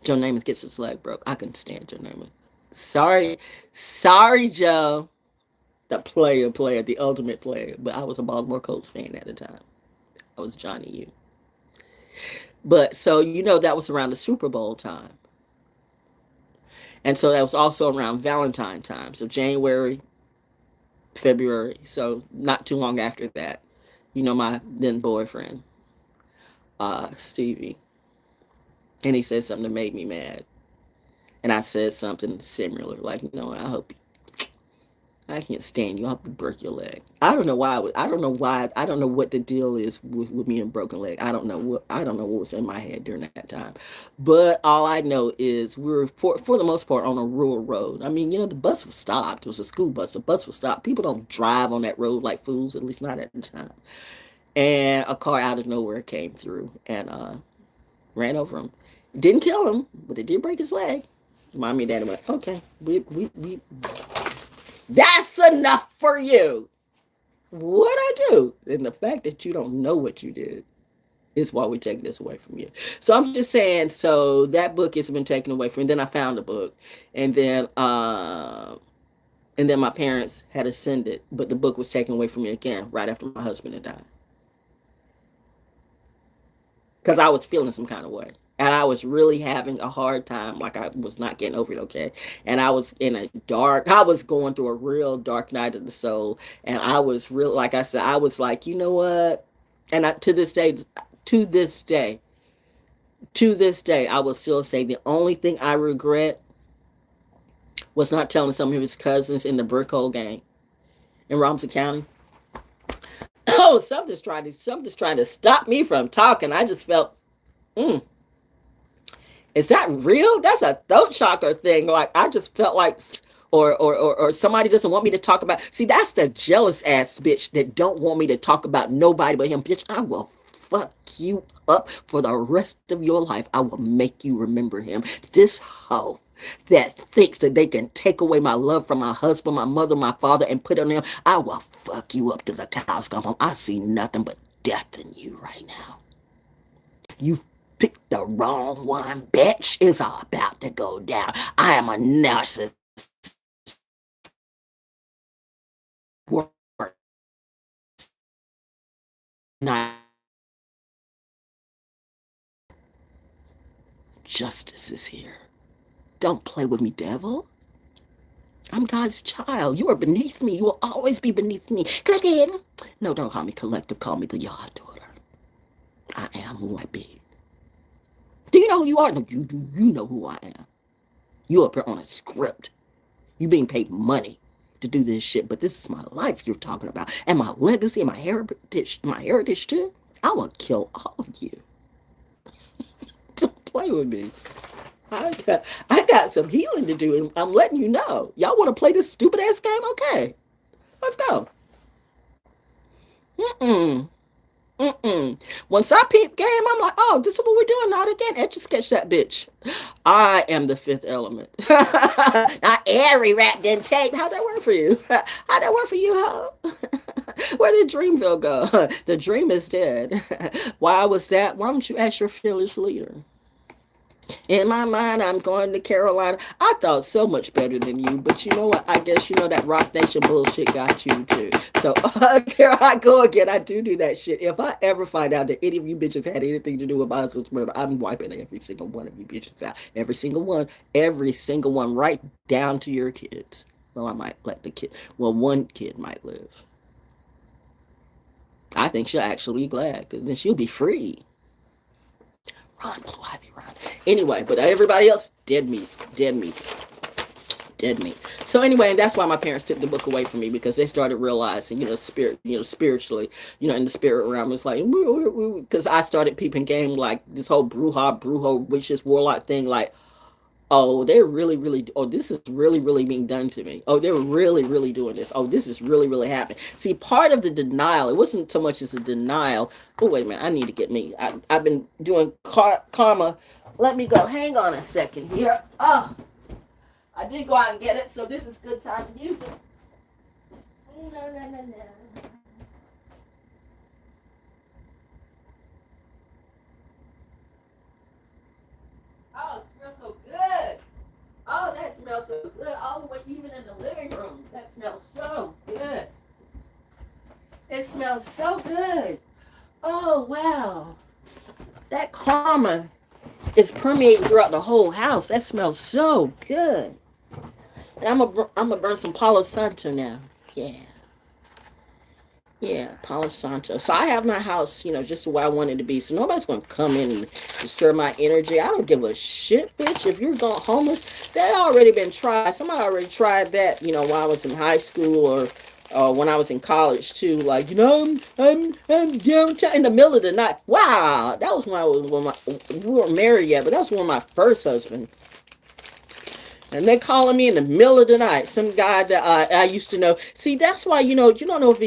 Joe Namath gets his leg broke. I couldn't stand Joe Namath. Sorry, Joe. The player, the ultimate player. But I was a Baltimore Colts fan at the time. I was Johnny U. But so, that was around the Super Bowl time. And so that was also around Valentine time. So January, February. So not too long after that, my then boyfriend, Stevie. And he said something that made me mad. And I said something similar, like, I hope I can't stand you. I hope you break your leg. I don't know why. I don't know what the deal is with me and broken leg. I don't know what was in my head during that time. But all I know is we were for the most part on a rural road. I mean, the bus was stopped. It was a school bus. The bus was stopped. People don't drive on that road like fools, at least not at the time. And a car out of nowhere came through and ran over him. Didn't kill him, but it did break his leg. Mommy and Daddy went, okay, we that's enough for you. What I do? And the fact that you don't know what you did is why we take this away from you. So I'm just saying, so that book has been taken away from me. Then I found a book. And then my parents had ascended, but the book was taken away from me again right after my husband had died. Because I was feeling some kind of way. And I was really having a hard time, like I was not getting over it, okay? And I was I was going through a real dark night of the soul. And I was real, like I said, I was like, you know what? And to this day, I will still say the only thing I regret was not telling some of his cousins in the brick hole gang in Robinson County. Oh, something's trying to stop me from talking. I just felt, is that real? That's a throat chakra thing. Like I just felt like, or somebody doesn't want me to talk about. See, that's the jealous ass bitch that don't want me to talk about nobody but him. Bitch, I will fuck you up for the rest of your life. I will make you remember him. This hoe that thinks that they can take away my love from my husband, my mother, my father, and put it on him, I will fuck you up till the cows come home. I see nothing but death in you right now. You picked the wrong one, bitch. It's all about to go down. I am a narcissist. Justice is here. Don't play with me, devil. I'm God's child. You are beneath me. You will always be beneath me. Click in. No, don't call me collective. Call me the Yah daughter. I am who I be. Do you know who you are? No, you do. You know who I am. You up here on a script. You being paid money to do this shit, but this is my life you're talking about, and my legacy, and my heritage too. I will kill all of you. Don't play with me. I got some healing to do, and I'm letting you know. Y'all want to play this stupid ass game? Okay, let's go. Once I peep game, I'm like, oh, this is what we're doing now again. Etch a sketch that bitch. I am the fifth element. Not every rap didn't take. How'd that work for you? How'd that work for you, ho? Where did Dreamville go? The dream is dead. Why was that? Why don't you ask your fearless leader? In my mind, I'm going to Carolina. I thought so much better than you, but you know what? I guess you know that Rock Nation bullshit got you too. So there I go again. I do that shit. If I ever find out that any of you bitches had anything to do with my husband's murder, I'm wiping every single one of you bitches out. Every single one, right down to your kids. Well, I might let one kid might live. I think she'll actually be glad, because then she'll be free. Run, Blue Ivy, run. Anyway, but everybody else, dead meat. So anyway, and that's why my parents took the book away from me, because they started realizing, spiritually, in the spirit realm, it's like, because I started peeping game, like this whole brujo, witches, warlock thing, like, oh, they're really, oh, this is really being done to me. Oh, they're really doing this. Oh, this is really happening. See, part of the denial, it wasn't so much as a denial. Oh, wait a minute, I need to get me. I've been doing karma. Let me go. Hang on a second here. Oh, I did go out and get it, so this is a good time to use it. No. Oh, it smells so good. Oh, that smells so good. All the way even in the living room. That smells so good. It smells so good. Oh, wow. That karma is permeating throughout the whole house. That smells so good. And I'm gonna burn some Palo Santo now. Yeah, Palo Santo. So I have my house, just the way I want it to be. So nobody's going to come in and disturb my energy. I don't give a shit, bitch. If you're going homeless, that already been tried. Somebody already tried that, while I was in high school or when I was in college too. Like, I'm downtown in the middle of the night. Wow, that was when we weren't married yet, but that was one of my first husbands. And they're calling me in the middle of the night. Some guy that I used to know. See, that's why, you don't know if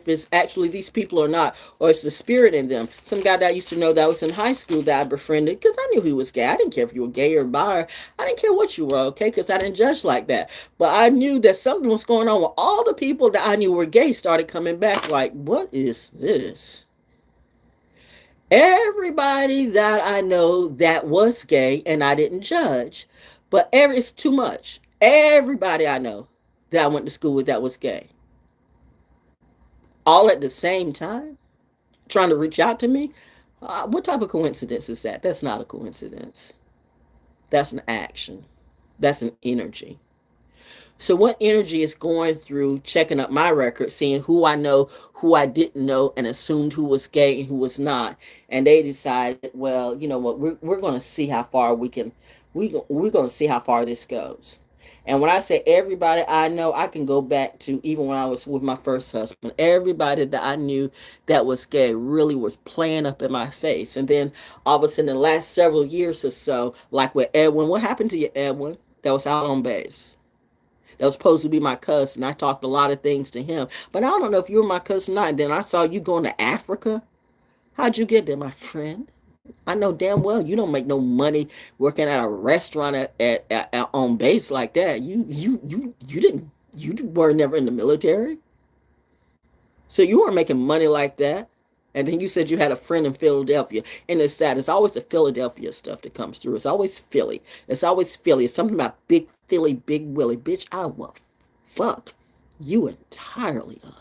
it's actually these people or not, or it's the spirit in them. Some guy that I used to know that was in high school that I befriended, because I knew he was gay. I didn't care if you were gay or bi. I didn't care what you were, okay, because I didn't judge like that. But I knew that something was going on with all the people that I knew were gay started coming back like, what is this? Everybody that I know that was gay, and I didn't judge. But it's too much. Everybody I know that I went to school with that was gay. All at the same time, trying to reach out to me. What type of coincidence is that? That's not a coincidence. That's an action. That's an energy. So what energy is going through checking up my record, seeing who I know, who I didn't know, and assumed who was gay and who was not. And they decided, well, you know what, we're going to see how far we can. We're going to see how far this goes. And when I say everybody I know, I can go back to even when I was with my first husband. Everybody that I knew that was gay really was playing up in my face. And then all of a sudden, the last several years or so, like with Edwin, what happened to you, Edwin? That was out on base. That was supposed to be my cousin. I talked a lot of things to him. But I don't know if you were my cousin or not. And then I saw you going to Africa. How'd you get there, my friend? I know damn well you don't make no money working at a restaurant at on base like that. You were never in the military, so you weren't making money like that. And then you said you had a friend in Philadelphia, and it's sad. It's always the Philadelphia stuff that comes through. It's always Philly. It's always Philly. It's something about Big Philly, Big Willie, bitch. I will fuck you entirely up.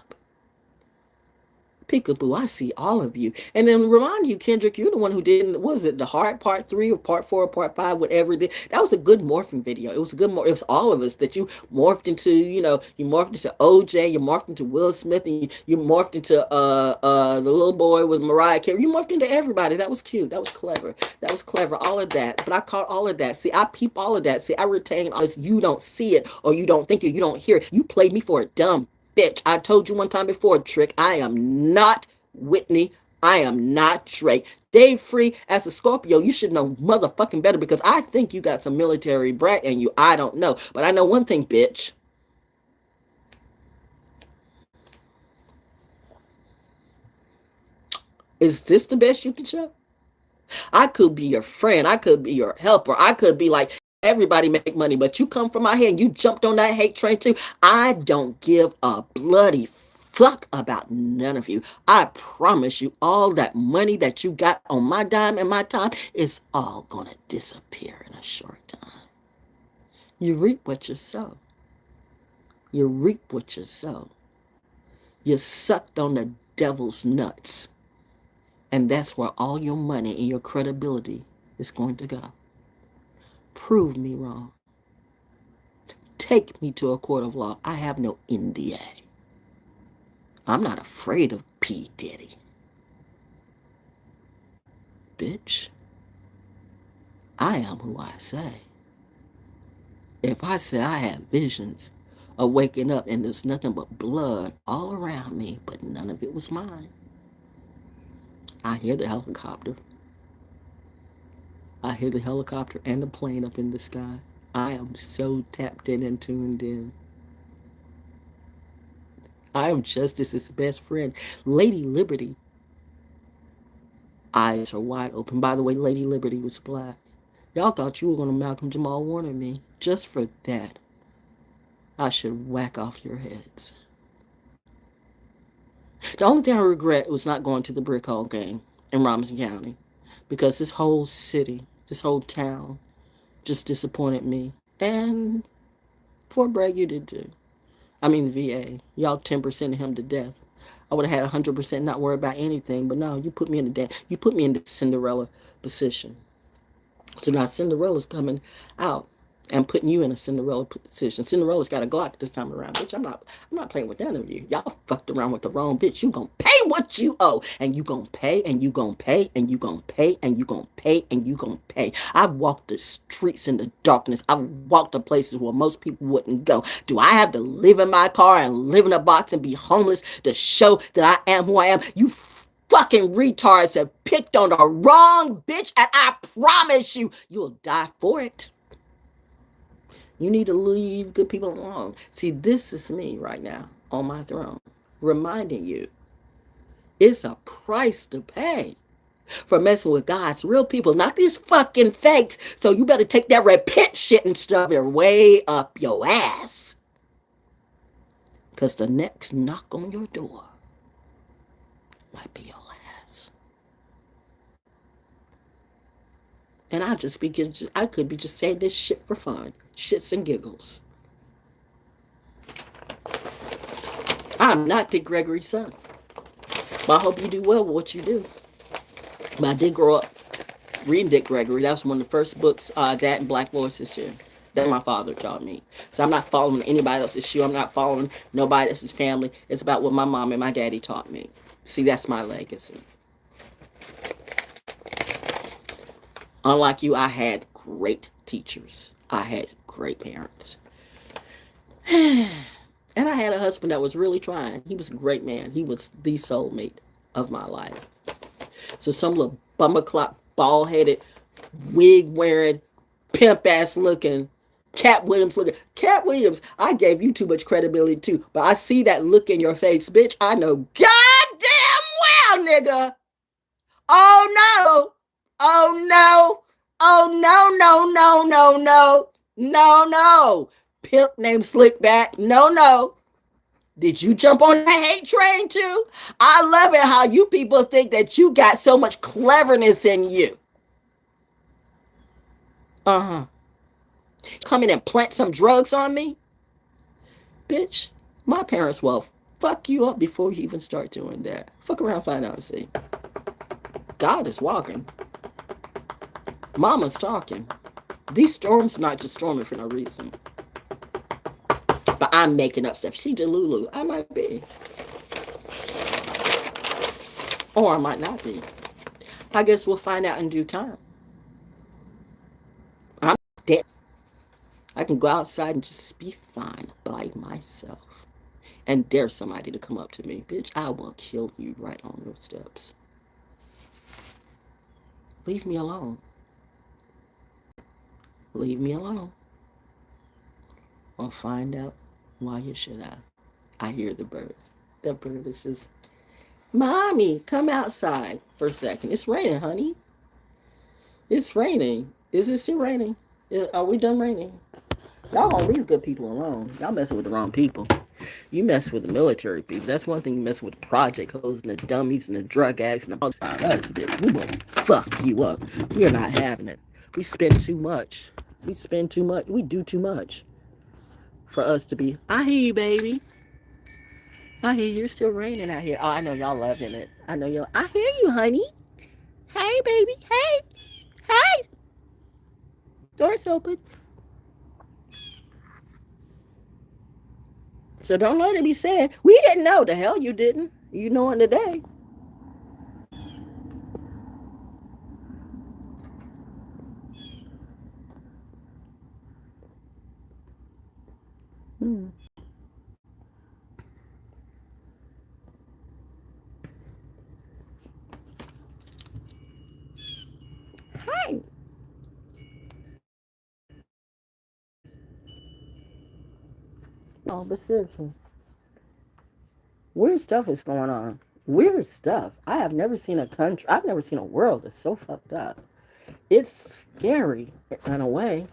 Peekaboo, I see all of you. And then remind you, Kendrick, you're the one who did, was it the Heart Part 3 or Part 4 or Part 5, whatever it did. That was a good morphing video. It was a good, it was all of us that you morphed into, you morphed into OJ, you morphed into Will Smith, and you morphed into the little boy with Mariah Carey. You morphed into everybody. That was cute. That was clever. That was clever. All of that. But I caught all of that. See, I peep all of that. See, I retain all this. You don't see it, or you don't think it, you don't hear it. You played me for a dumb bitch. I told you one time before, Trick, I am not Whitney. I am not Drake. Dave Free, as a Scorpio, you should know motherfucking better, because I think you got some military brat in you. I don't know. But I know one thing, bitch. Is this the best you can show? I could be your friend. I could be your helper. I could be like, everybody make money, but you come from my head and you jumped on that hate train too. I don't give a bloody fuck about none of you. I promise you, all that money that you got on my dime and my time is all gonna disappear in a short time. You reap what you sow. You reap what you sow. You sucked on the devil's nuts. And that's where all your money and your credibility is going to go. Prove me wrong. Take me to a court of law. I have no NDA. I'm not afraid of P. Diddy. Bitch, I am who I say. If I say I have visions of waking up and there's nothing but blood all around me, but none of it was mine, I hear the helicopter. I hear the helicopter and the plane up in the sky. I am so tapped in and tuned in. I am Justice's best friend, Lady Liberty. Eyes are wide open. By the way, Lady Liberty was black. Y'all thought you were going to Malcolm Jamal Warner me. Just for that, I should whack off your heads. The only thing I regret was not going to the Brick Hall game in Robinson County, because this whole city, this whole town just disappointed me. And Fort Bragg, you did too. I mean the VA. Y'all 10%ed him to death. I would have had 100% not worry about anything, but no, you put me in the Cinderella position. So now Cinderella's coming out and putting you in a Cinderella position. Cinderella's got a Glock this time around. Bitch, I'm not playing with none of you. Y'all fucked around with the wrong bitch. You gonna pay what you owe. And you gonna pay, and you gonna pay, and you gonna pay, and you gonna pay, and you gonna pay. I've walked the streets in the darkness. I've walked the places where most people wouldn't go. Do I have to live in my car and live in a box and be homeless to show that I am who I am? You fucking retards have picked on the wrong bitch, and I promise you, you'll die for it. You need to leave good people alone. See, this is me right now on my throne, reminding you it's a price to pay for messing with God's real people, not these fucking fakes. So you better take that repent shit and stuff it way up your ass, because the next knock on your door might be your last. And I could be just saying this shit for fun, shits and giggles. I'm not Dick Gregory's son, but I hope you do well with what you do. But I did grow up reading Dick Gregory. That was one of the first books, that and Black Voices too, that my father taught me. So I'm not following anybody else's shoe. I'm not following nobody else's family. It's about what my mom and my daddy taught me. See, that's my legacy. Unlike you, I had great teachers. I had great parents. And I had a husband that was really trying. He was a great man. He was the soulmate of my life. So some little bummer-clock, bald-headed, wig-wearing, pimp-ass looking, Cat Williams looking. Cat Williams, I gave you too much credibility too. But I see that look in your face, bitch. I know goddamn well, nigga. Oh, no. Oh, no. Oh, no. Pimp named Slickback. No. Did you jump on the hate train too? I love it how you people think that you got so much cleverness in you. Come in and plant some drugs on me? Bitch, my parents will fuck you up before you even start doing that. Fuck around, find out and see. God is walking. Mama's talking. These storms not just storming for no reason. But I'm making up stuff. She Delulu. I might be. Or I might not be. I guess we'll find out in due time. I'm dead. I can go outside and just be fine by myself. And dare somebody to come up to me. Bitch, I will kill you right on your steps. Leave me alone. Leave me alone. Or find out why you should I. I hear the birds. That bird is just, Mommy, come outside for a second. It's raining, honey. It's raining. Is it still raining? Are we done raining? Y'all don't leave good people alone. Y'all messing with the wrong people. You mess with the military people. That's one thing. You mess with the project hoes and the dummies and the drug addicts and the outside us, bitch. We will fuck you up. We are not having it. We spend too much. We spend too much. We do too much for us to be. I hear you, baby. I hear you. It's still raining out here. Oh, I know y'all loving it. I know y'all. I hear you, honey. Hey, baby. Hey. Hey. Door's open. So don't let it be said, we didn't know. The hell you didn't. You knowing today. Hi. Oh, but seriously. Weird stuff is going on. Weird stuff. I have never seen a country, I've never seen a world that's so fucked up. It's scary in a way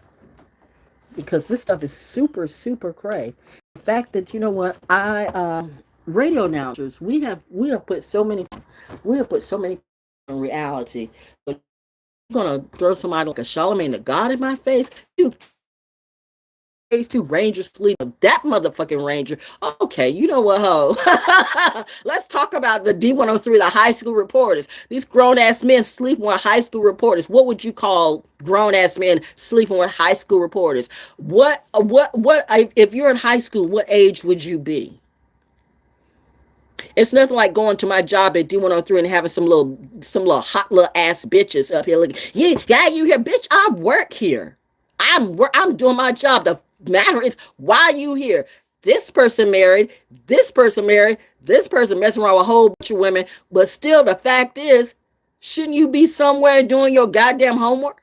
because this stuff is super, super cray. The fact that, you know what, radio announcers, we have put so many in reality. But you're gonna throw somebody like a Charlemagne the God in my face? You two Rangers sleep. That motherfucking Ranger. Okay, you know what, ho? Let's talk about the D103, the high school reporters. These grown ass men sleeping with high school reporters. What would you call grown ass men sleeping with high school reporters? What? If you're in high school, what age would you be? It's nothing like going to my job at D103 and having some little hot little ass bitches up here looking. Yeah, you here, bitch? I work here. I'm doing my job. The matter is, why are you here? This person married, this person messing around with a whole bunch of women, but still the fact is, shouldn't you be somewhere doing your goddamn homework?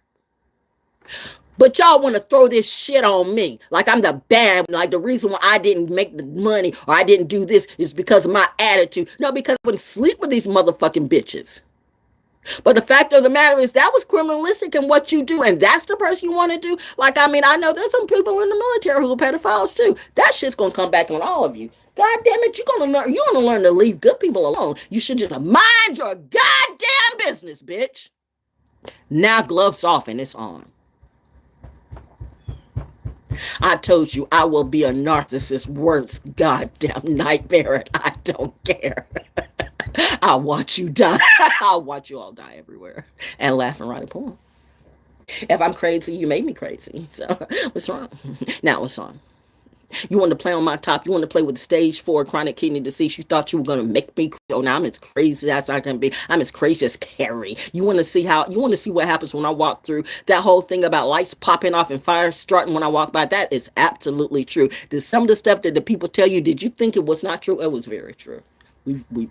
But y'all want to throw this shit on me like I'm the bad, like the reason why I didn't make the money or I didn't do this is because of my attitude. No, because I wouldn't sleep with these motherfucking bitches. But the fact of the matter is that was criminalistic in what you do, and that's the person you want to do. Like, I mean, I know there's some people in the military who are pedophiles too. That shit's gonna come back on all of you. God damn it, you're gonna learn to leave good people alone. You should just mind your goddamn business, bitch. Now gloves off and it's on. I told you I will be a narcissist's worst goddamn nightmare, and I don't care. I'll watch you die. I'll watch you all die everywhere and laugh and write a poem. If I'm crazy, you made me crazy. So what's wrong? Now what's wrong? You want to play on my top. You want to play with stage 4 chronic kidney disease. You thought you were going to make me. Oh, now I'm as crazy as I can be. I'm as crazy as Carrie. You want to see what happens when I walk through. That whole thing about lights popping off and fire starting when I walk by. That is absolutely true. Did some of the stuff that the people tell you, did you think it was not true? It was very true. We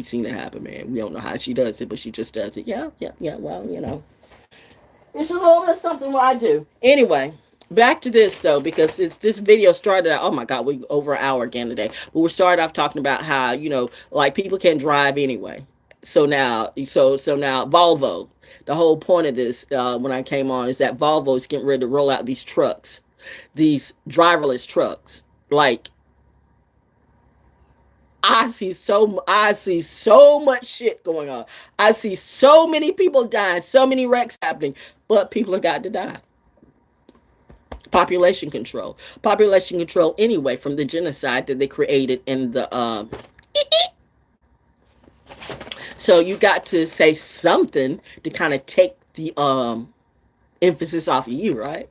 seen it happen, man. We don't know how she does it, but she just does it. Yeah. Well, you know, it's a little bit of something what I do. Anyway, back to this though, because this video started out. Oh my God, we over an hour again today. But we started off talking about how, you know, like people can't drive anyway. So now Volvo. The whole point of this when I came on is that Volvo is getting ready to roll out these trucks, these driverless trucks, like. I see so much shit going on. I see so many people dying, so many wrecks happening, but people have got to die. Population control anyway, from the genocide that they created in the so you got to say something to kind of take the emphasis off of you, right?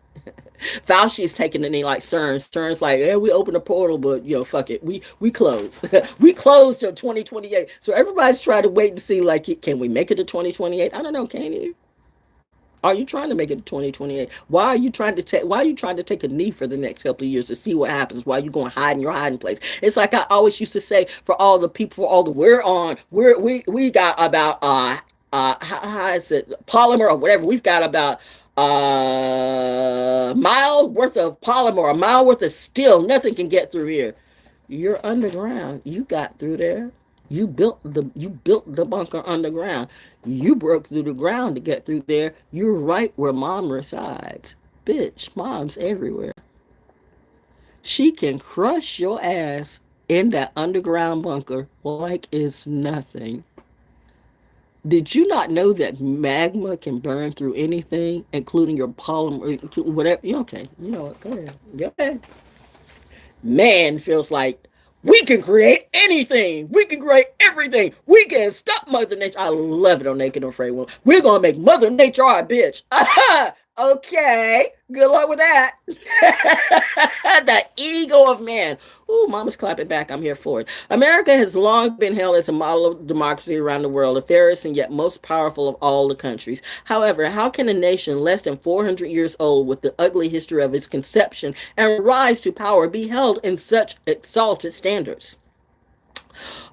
Fauci is taking the knee like CERN. CERN's like, yeah, we open a portal, but you know, fuck it, we close. We close till 2028. So everybody's trying to wait to see, like, can we make it to 2028? I don't know. Can you? Are you trying to make it to 2028? Why are you trying to take a knee for the next couple of years to see what happens? Why are you going to hide in your hiding place? It's like I always used to say, for all the people, we got about how is it, polymer or whatever, we've got about a mile worth of polymer, a mile worth of steel. Nothing can get through here. You're underground. You got through there. You built the bunker underground. You broke through the ground to get through there. You're right where mom resides. bitch, mom's everywhere. She can crush your ass in that underground bunker like it's nothing. Did you not know that magma can burn through anything, including your polymer, whatever? Okay, you know what? Go ahead. Go ahead. Man feels like we can create anything. We can create everything. We can stop Mother Nature. I love it on Naked and Afraid Woman. We're going to make Mother Nature our bitch. Okay. Good luck with that. The ego of man. Ooh, mama's clapping back. I'm here for it. America has long been held as a model of democracy around the world, the fairest and yet most powerful of all the countries. However, how can a nation less than 400 years old with the ugly history of its conception and rise to power be held in such exalted standards?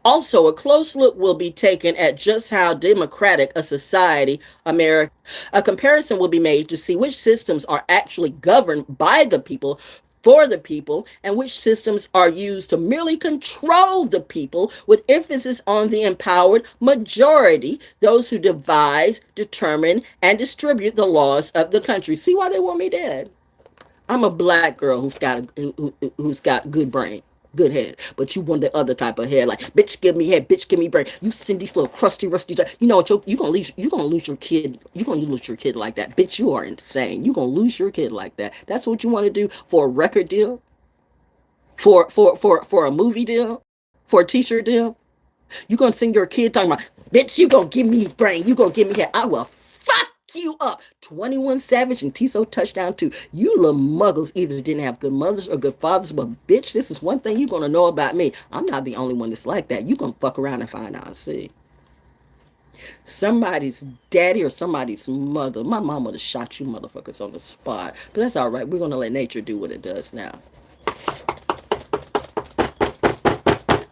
Also, a close look will be taken at just how democratic a society America. A comparison will be made to see which systems are actually governed by the people, for the people, and which systems are used to merely control the people, with emphasis on the empowered majority, those who devise, determine, and distribute the laws of the country. See why they want me dead? I'm a black girl who's got good brain, good head, but you want the other type of head, like bitch give me head, bitch give me brain. You send these little crusty, rusty. You know what? You gonna lose your kid. You gonna lose your kid like that, bitch. You are insane. You gonna lose your kid like that. That's what you want to do for a record deal, for a movie deal, for a t-shirt deal. You gonna send your kid talking about, bitch, you gonna give me brain. You gonna give me head. I will fuck you up. 21 Savage and Tiso Touchdown 2. You little muggles either didn't have good mothers or good fathers, but bitch, this is one thing you're gonna know about me. I'm not the only one that's like that. You gonna fuck around and find out and see. Somebody's daddy or somebody's mother. My mom would have shot you motherfuckers on the spot. But that's all right. We're gonna let nature do what it does now.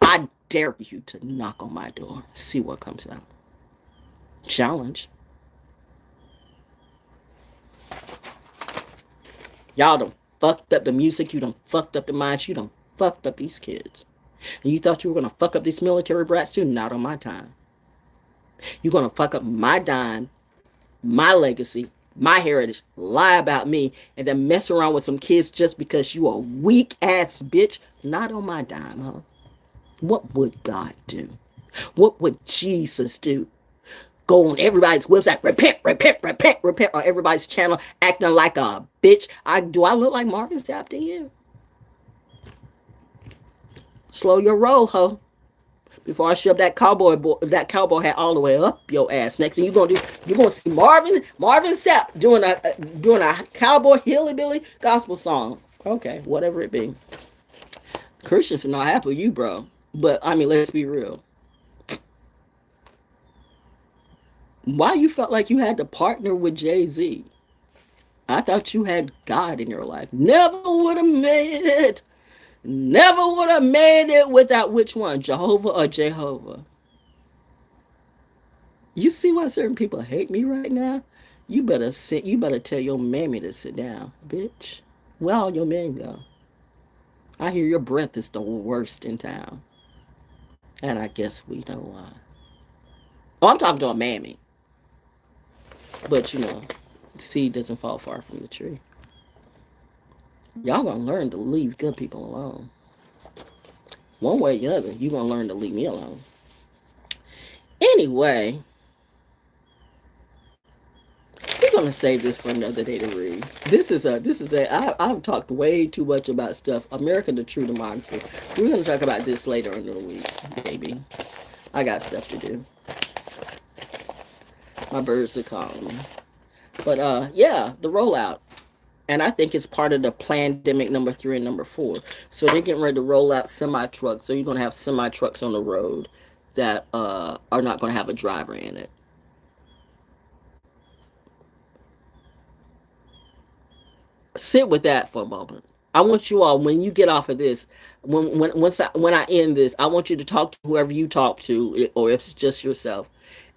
I dare you to knock on my door. See what comes out. Challenge. Y'all done fucked up the music. You done fucked up the minds. You done fucked up these kids. And you thought you were going to fuck up these military brats too? Not on my time. You're going to fuck up my dime, my legacy, my heritage, lie about me, and then mess around with some kids just because you a weak ass bitch? Not on my dime, huh? What would God do? What would Jesus do? Go on everybody's website, repent, or everybody's channel acting like a bitch. Do I look like Marvin Sapp to you? Slow your roll, ho. Before I shove that cowboy hat all the way up your ass. Next thing you're gonna see Marvin Sapp doing a cowboy hillbilly gospel song. Okay, whatever it be. Christians are not happy with you, bro. But I mean, let's be real. Why you felt like you had to partner with Jay-Z? I thought you had God in your life. Never would have made it. Never would have made it without which one? Jehovah or Jehovah? You see why certain people hate me right now? You better tell your mammy to sit down, bitch. Where all your men go? I hear your breath is the worst in town. And I guess we know why. Oh, I'm talking to a mammy. But you know, the seed doesn't fall far from the tree. Y'all gonna learn to leave good people alone. One way or the other, you're gonna learn to leave me alone. Anyway, we're gonna save this for another day to read. I've talked way too much about stuff. America, the true democracy. We're gonna talk about this later in the week, baby. I got stuff to do. My birds are calling me. But yeah, the rollout. And I think it's part of the pandemic number 3 and number 4. So they're getting ready to roll out semi-trucks. So you're going to have semi-trucks on the road that are not going to have a driver in it. Sit with that for a moment. I want you all, when you get off of this, when I end this, I want you to talk to whoever you talk to, or if it's just yourself,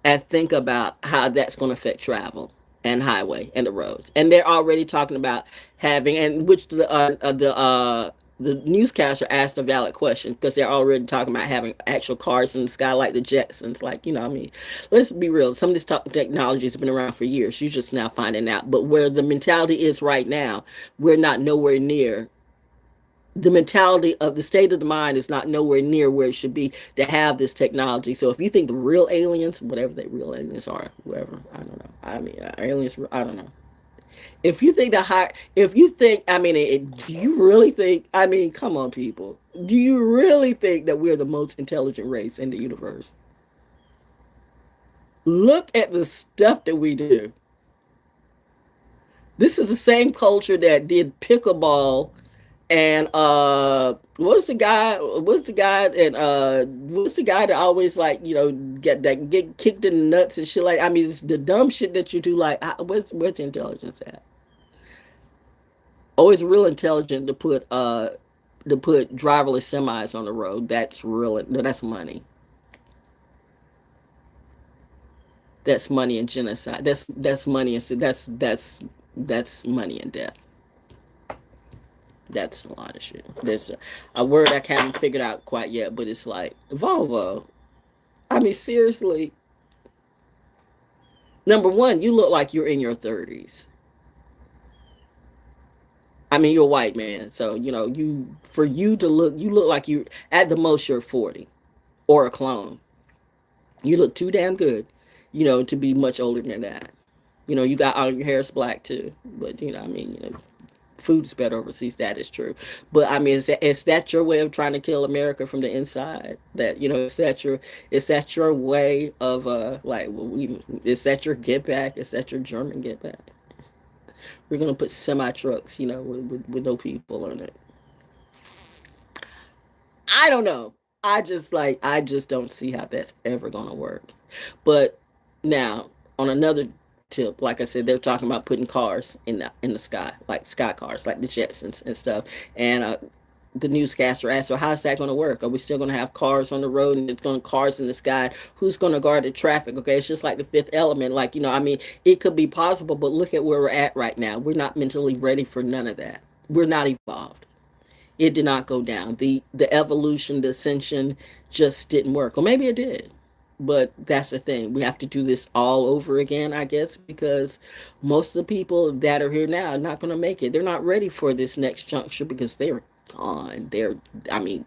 and think about how that's going to affect travel and highway and the roads. And they're already talking about having, and which the the newscaster asked a valid question because they're already talking about having actual cars in the sky like the Jetsons. Like, you know, I mean, let's be real. Some of this technology has been around for years. You're just now finding out. But where the mentality is right now, we're not nowhere near. The mentality of the state of the mind is not nowhere near where it should be to have this technology. So if you think the real aliens, whatever they real aliens are, whoever, I don't know. I mean, aliens, I don't know. If you think if you think, I mean, do you really think, I mean, come on, people. Do you really think that we're the most intelligent race in the universe? Look at the stuff that we do. This is the same culture that did pickleball and what's the guy that always, like, you know, get kicked in the nuts and shit. Like, I mean, it's the dumb shit that you do. Like, where's the intelligence at? Always real intelligent to put driverless semis on the road. That's real. That's money. That's money and genocide. That's money and that's money and death. That's a lot of shit. There's a word I haven't figured out quite yet, but it's like Volvo. I mean, seriously. Number one, you look like you're in your 30s. I mean, you're a white man, so you know you look like you at the most you're 40 or a clone. You look too damn good, you know, to be much older than that. You know, you got all your hair's black too, but you know, I mean, you know, food's better overseas. That is true, but I mean, is that your way of trying to kill America from the inside? That, you know, is that your way of like, is that your get back? Is that your German get back? We're gonna put semi trucks, you know, with no people on it. I don't know. I just don't see how that's ever gonna work. But now, on another tip, like I said, they're talking about putting cars in the sky, like sky cars, like the Jetsons and stuff. And the newscaster asked, so how's that going to work? Are we still going to have cars on the road and it's going to cars in the sky? Who's going to guard the traffic? Okay, it's just like the Fifth Element. Like, you know, I mean, it could be possible, but look at where we're at right now. We're not mentally ready for none of that. We're not evolved. It did not go down. The evolution, the ascension just didn't work. Or maybe it did. But that's the thing. We have to do this all over again, I guess, because most of the people that are here now are not going to make it. They're not ready for this next juncture because they're gone. I mean,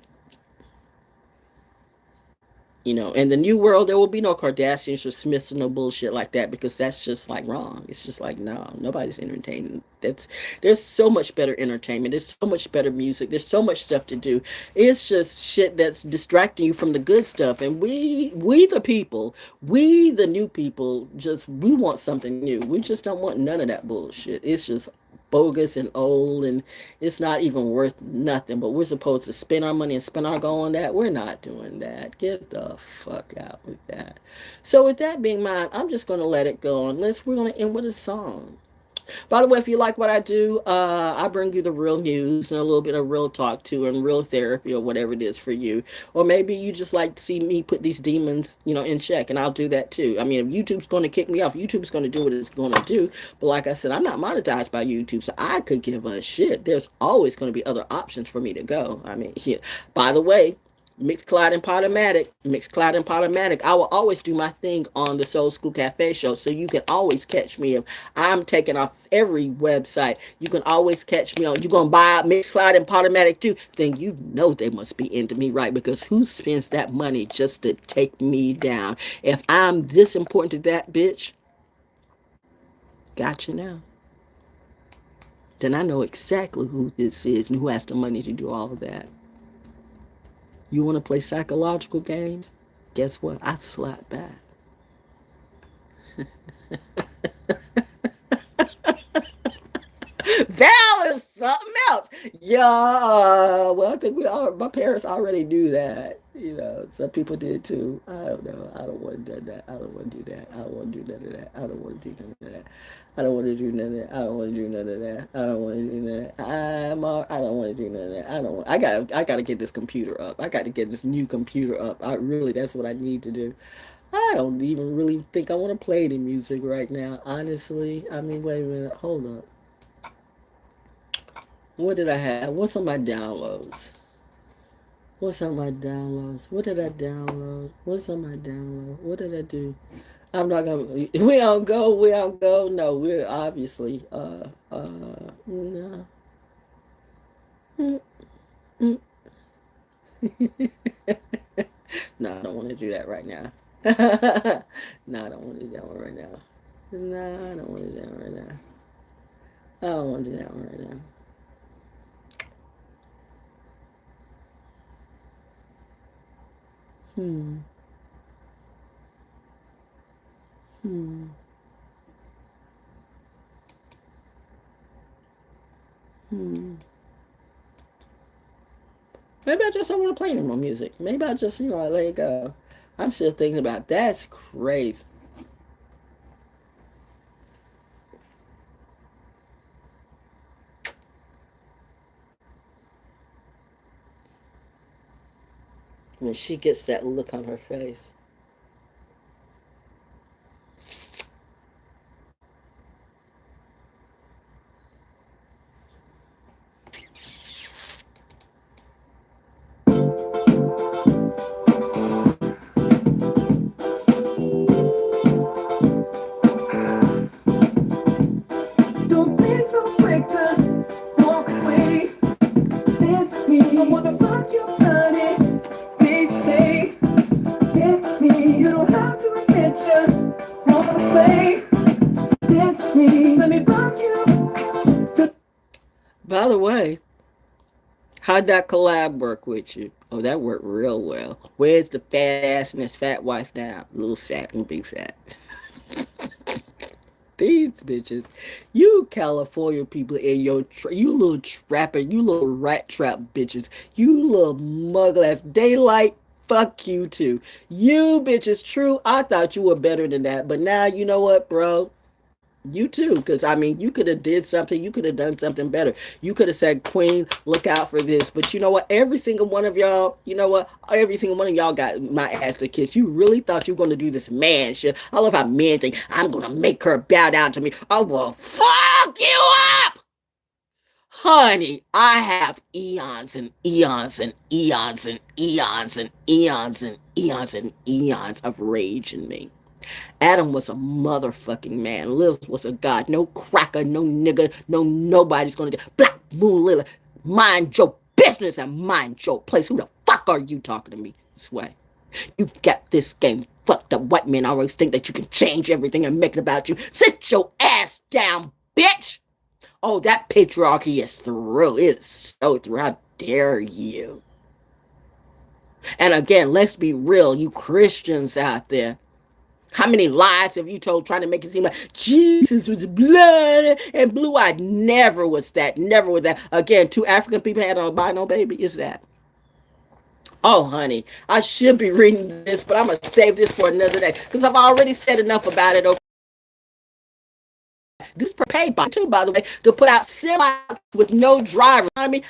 you know, in the new world, there will be no Kardashians or Smiths and no bullshit like that, because that's just like wrong. It's just like, no, nobody's entertaining. There's so much better entertainment. There's so much better music. There's so much stuff to do. It's just shit that's distracting you from the good stuff. And we the people, we the new people, we want something new. We just don't want none of that bullshit. It's just bogus and old, and it's not even worth nothing. But we're supposed to spend our money and spend our gold on that. We're not doing that. Get the fuck out with that. So with that being mine, I'm just going to let it go, and we're going to end with a song. By the way, if you like what I do, I bring you the real news and a little bit of real talk too, and real therapy, or whatever it is for you. Or maybe you just like to see me put these demons, you know, in check, and I'll do that too. I mean, if YouTube's going to kick me off, YouTube's going to do what it's going to do. But like I said, I'm not monetized by YouTube, so I could give a shit. There's always going to be other options for me to go. I mean, yeah. By the way, MIXCLOUD and PODOMATIC. I will always do my thing on the Soul School Cafe show, so you can always catch me. If I'm taking off every website, you can always catch me on. You're going to buy out MIXCLOUD and PODOMATIC too, then you know they must be into me, right? Because who spends that money just to take me down? If I'm this important to that bitch, gotcha now. Then I know exactly who this is and who has the money to do all of that. You want to play psychological games? Guess what? I slap back. Val is something else. Yeah, well, I think my parents already knew that. You know, some people did too. I don't know. I don't want to do that. I don't want to do that. I don't want to do none of that. I don't want to do none of that. I don't want to do none of that. I don't want to do none of that. I don't want to do none of that. I don't want to do none of that. I got to get this computer up. I got to get this new computer up. That's what I need to do. I don't even really think I want to play any music right now, honestly. I mean, wait a minute. Hold up. What did I have? What's on my downloads? What's on my downloads? What did I download? What's on my download? What did I do? I'm not gonna. We don't go. We don't go. No, we're obviously. No. Mm, mm. No, I don't want to do that right now. No, I don't want to do that one right now. No, I don't want to do that one right now. I don't want to do that one right now. Hmm. Hmm. Hmm. Maybe I just don't want to play any more music. Maybe I just, let it go. I'm still thinking about that's crazy. When she gets that look on her face. Don't be so quick to walk away. That's me. I wanna rock your body. Please stay. That's me. You don't have to admit you wanna play. That's me. Let me rock you. By the way, how'd that collab work with you? Oh, that worked real well. Where's the fat ass and his fat wife now? Little fat and big fat. These bitches, you California people in your, you little trapper, you little rat trap bitches, you little muggle ass daylight, fuck you too. You bitches, true, I thought you were better than that, but now you know what, bro? You too, because I mean, you could have did something. You could have done something better. You could have said, "Queen, look out for this." But you know what? Every single one of y'all, you know what? Every single one of y'all got my ass to kiss. You really thought you were gonna do this man shit. I love how men think I'm gonna make her bow down to me. I will fuck you up, honey. I have eons and eons and eons and eons and eons and eons and eons of rage in me. Adam was a motherfucking man. Liz was a god. No cracker, no nigga, no nobody's gonna do. Black Moon Lily, mind your business and mind your place. Who the fuck are you talking to me this way? You got this game fucked up. White men always think that you can change everything and make it about you. Sit your ass down, bitch. Oh, that patriarchy is through. It's so through. How dare you? And again, let's be real, you Christians out there. How many lies have you told trying to make it seem like Jesus was blood and blue eyed? Never was that. Never was that. Again, two African people had an albino baby. Is that? Oh, honey, I should be reading this, but I'm going to save this for another day because I've already said enough about it. Okay? This is paid by, too, by the way, to put out semi with no driver. I mean,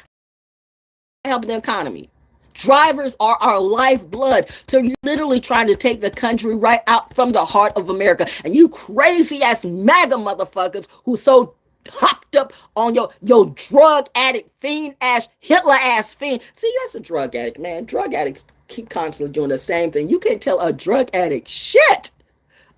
helping the economy. Drivers are our lifeblood. So you're literally trying to take the country right out from the heart of America. And you crazy ass MAGA motherfuckers who so hopped up on your drug addict, fiend ass, Hitler ass fiend. See, that's a drug addict, man. Drug addicts keep constantly doing the same thing. You can't tell a drug addict shit.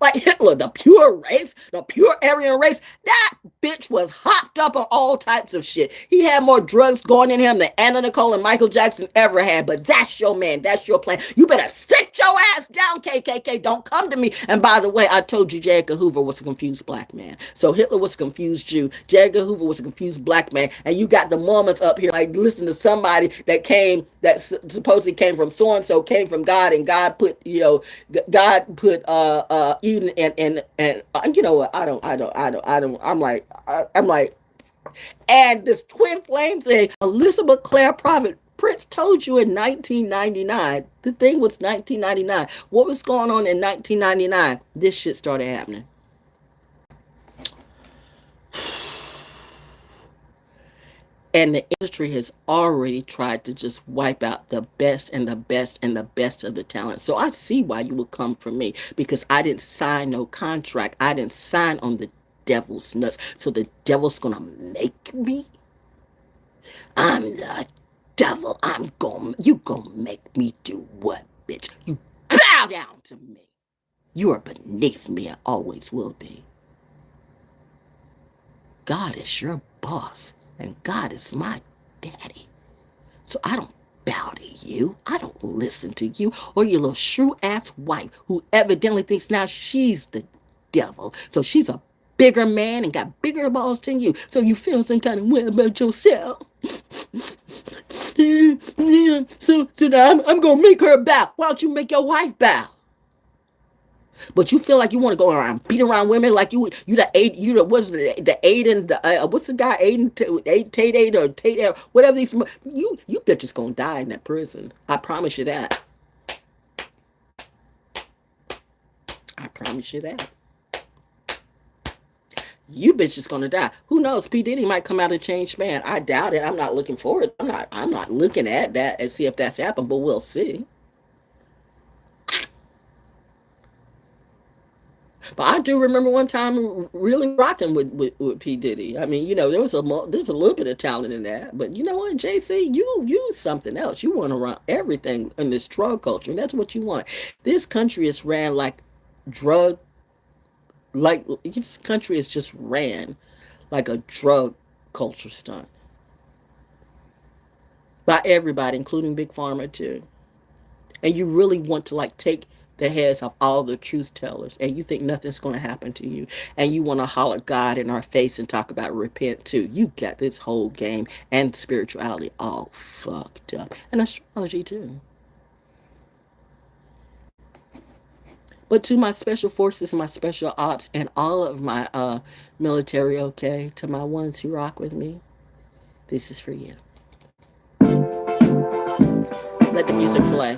Like Hitler, the pure race, the pure Aryan race, that bitch was hopped up on all types of shit. He had more drugs going in him than Anna Nicole and Michael Jackson ever had. But that's your man. That's your plan. You better sit your ass down, KKK. Don't come to me. And by the way, I told you J. Edgar Hoover was a confused black man. So Hitler was a confused Jew. J. Edgar Hoover was a confused black man. And you got the Mormons up here like listen to somebody that supposedly came from so-and-so, came from God, and God put, God put Eden and you know what? I'm like, and this twin flame thing, Elizabeth Clare Prophet Prince told you in 1999. The thing was 1999. What was going on in 1999? This shit started happening. And the industry has already tried to just wipe out the best and the best and the best of the talent. So I see why you would come for me, because I didn't sign no contract. I didn't sign on the devil's nuts. So the devil's gonna make me. I'm the devil. You gonna make me do what, bitch? You bow down to me. You are beneath me and always will be. God is your boss, and God is my daddy. So I don't bow to you. I don't listen to you or your little shrew-ass wife who evidently thinks now she's the devil. So she's a bigger man and got bigger balls than you. So you feel some kind of way about yourself. So now I'm going to make her bow. Why don't you make your wife bow? But you feel like you want to go around beat around women like you the eight you the what's the Aiden what's the guy Tate or Tate whatever these you bitches gonna die in that prison. I promise you that. I promise you that. You bitches gonna die. Who knows? P. Diddy might come out and change man. I doubt it. I'm not looking forward. I'm not looking at that and see if that's happened, but we'll see. But I do remember one time really rocking with P. Diddy. I mean, you know, there's a little bit of talent in that. But you know what, JC, you something else. You want to run everything in this drug culture. And that's what you want. This country is ran like this country is just ran like a drug culture stunt. By everybody, including Big Pharma too. And you really want to like take the heads of all the truth tellers, and you think nothing's going to happen to you, and you want to holler God in our face and talk about repent too. You got this whole game and spirituality all fucked up, and astrology too. But to my special forces, my special ops, and all of my military, okay, to my ones who rock with me, this is for you. Let the music play.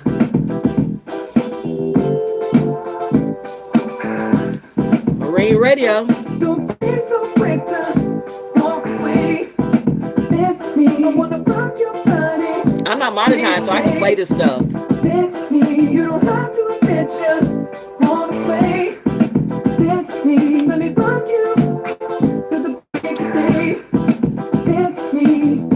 Marine Radio. Don't be so quick to walk away. That's me. I wanna rock your body. I'm not monetized, so I can play this stuff. That's me. You don't have to admit you want away. That's me. Let me rock you to the break of day. That's me.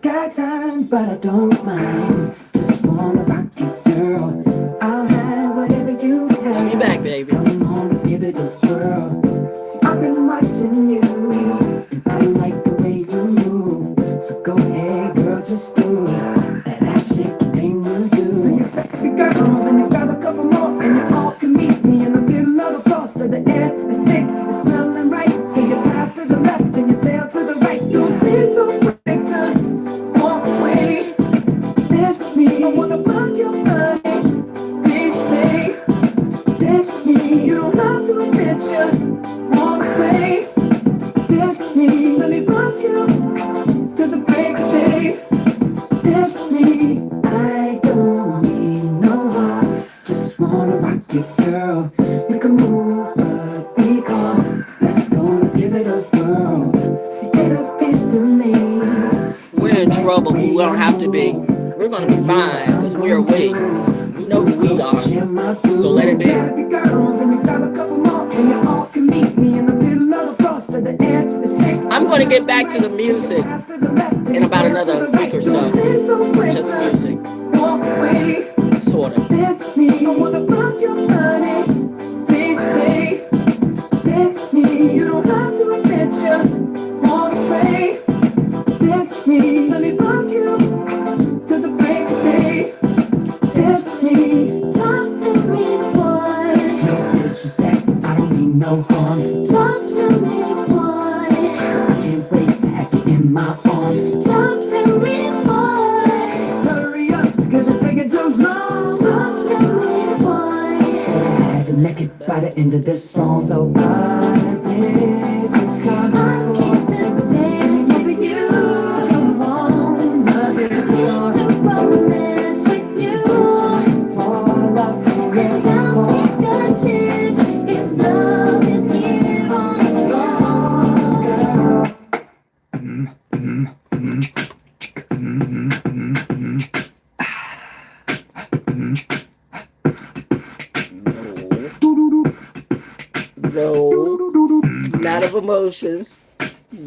Got time, but I don't mind. Just wanna rock you, girl. I'll have whatever you have. Love you back, baby. Come on, let's give it a whirl. See, I've been watching you, and I like the way you move. So go ahead, girl, just do that ass shaking thing you do. So you baby girls, and you grab a couple more, and you all can meet me in the middle of the floor. So the air is thick, it's smelling right. So you pass to the left, and you sail to the right. Don't be so quick to walk away. That's me. I wanna rock your body. Please stay. That's me. You don't have to admit you want away. That's me. Let me rock you to the break of day. That's me. I don't need no heart. Just wanna rock you, girl. You can move, but be calm. Let's go, let's give it a whirl. See, get up is to me. We're in trouble, but we don't have to be. We're going to be fine, because we're we. We know who we are. So let it be. I'm going to get back to the music in about another week or so. Just music. Sort of. That's me. I wanna rock your body. Please stay. That's me. You don't have to admit you want away. That's me. Let me rock you to the break of day. That's me. Talk to me, boy. No disrespect. I don't mean no harm. Talk to me, boy. I can't wait to have you in my arms. Talk to me, boy. Hurry up, cause you're taking too long. Talk to me, boy. I had to make it by the end of this song. So why did you come? I came to dance with you. Come on, another girl. I came to romance with you. Fall off and get down, take a chance. If love is here on the floor, girl. No, not of emotions.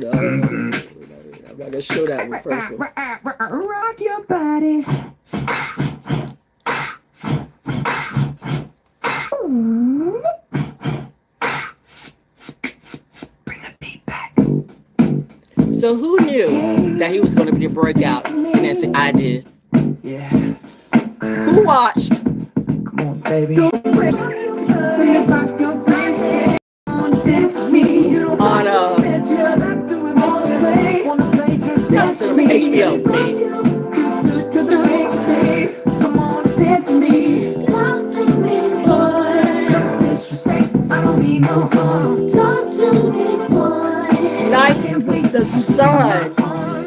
No. gotta show that one first. Rock your body. Ooh. Bring the beat back. So who knew that he was going to be the breakout? And that's it, I did. Yeah. Who watched? Come on, baby. On HBO, baby. Come on, dance me. Talk to me, boy. No disrespect, I don't mean no harm. Talk to me, boy. Night with the sun.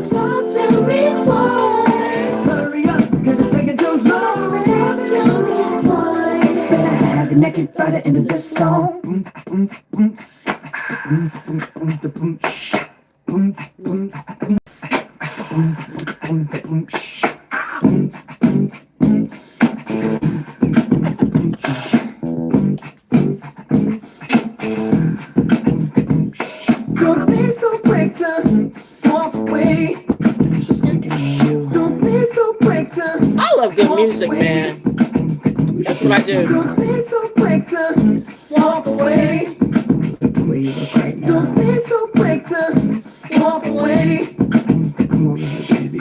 Talk to me, boy. Hurry up, cause you're taking too long. Talk to me, boy. Better have the naked by the end of this song. Boom, boom, boom, boom, boom, boom, boom, boom, boom, boom, boom. Don't be so quick to walk away. Just thinking of you. Don't be so quick to. I love good music, man. That's what I do. Don't be so quick to walk away. Where you look right now. Don't be so quick to walk away. Come over here, baby.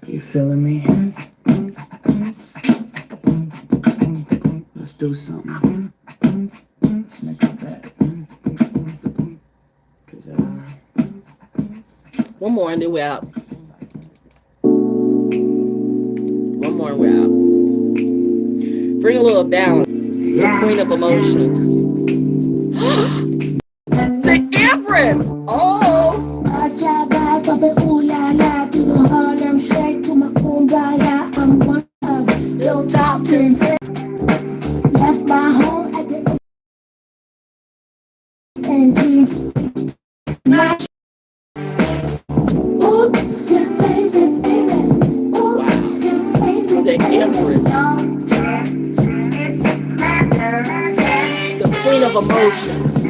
You feeling me? Let's do something. Let's make it back. Cause One more and then we're out. One more and we're out. Bring a little balance. The queen of emotions. The Empress! Oh! I'm one of your top 10. Left my home at the and dreams. The Empress. The queen of emotions.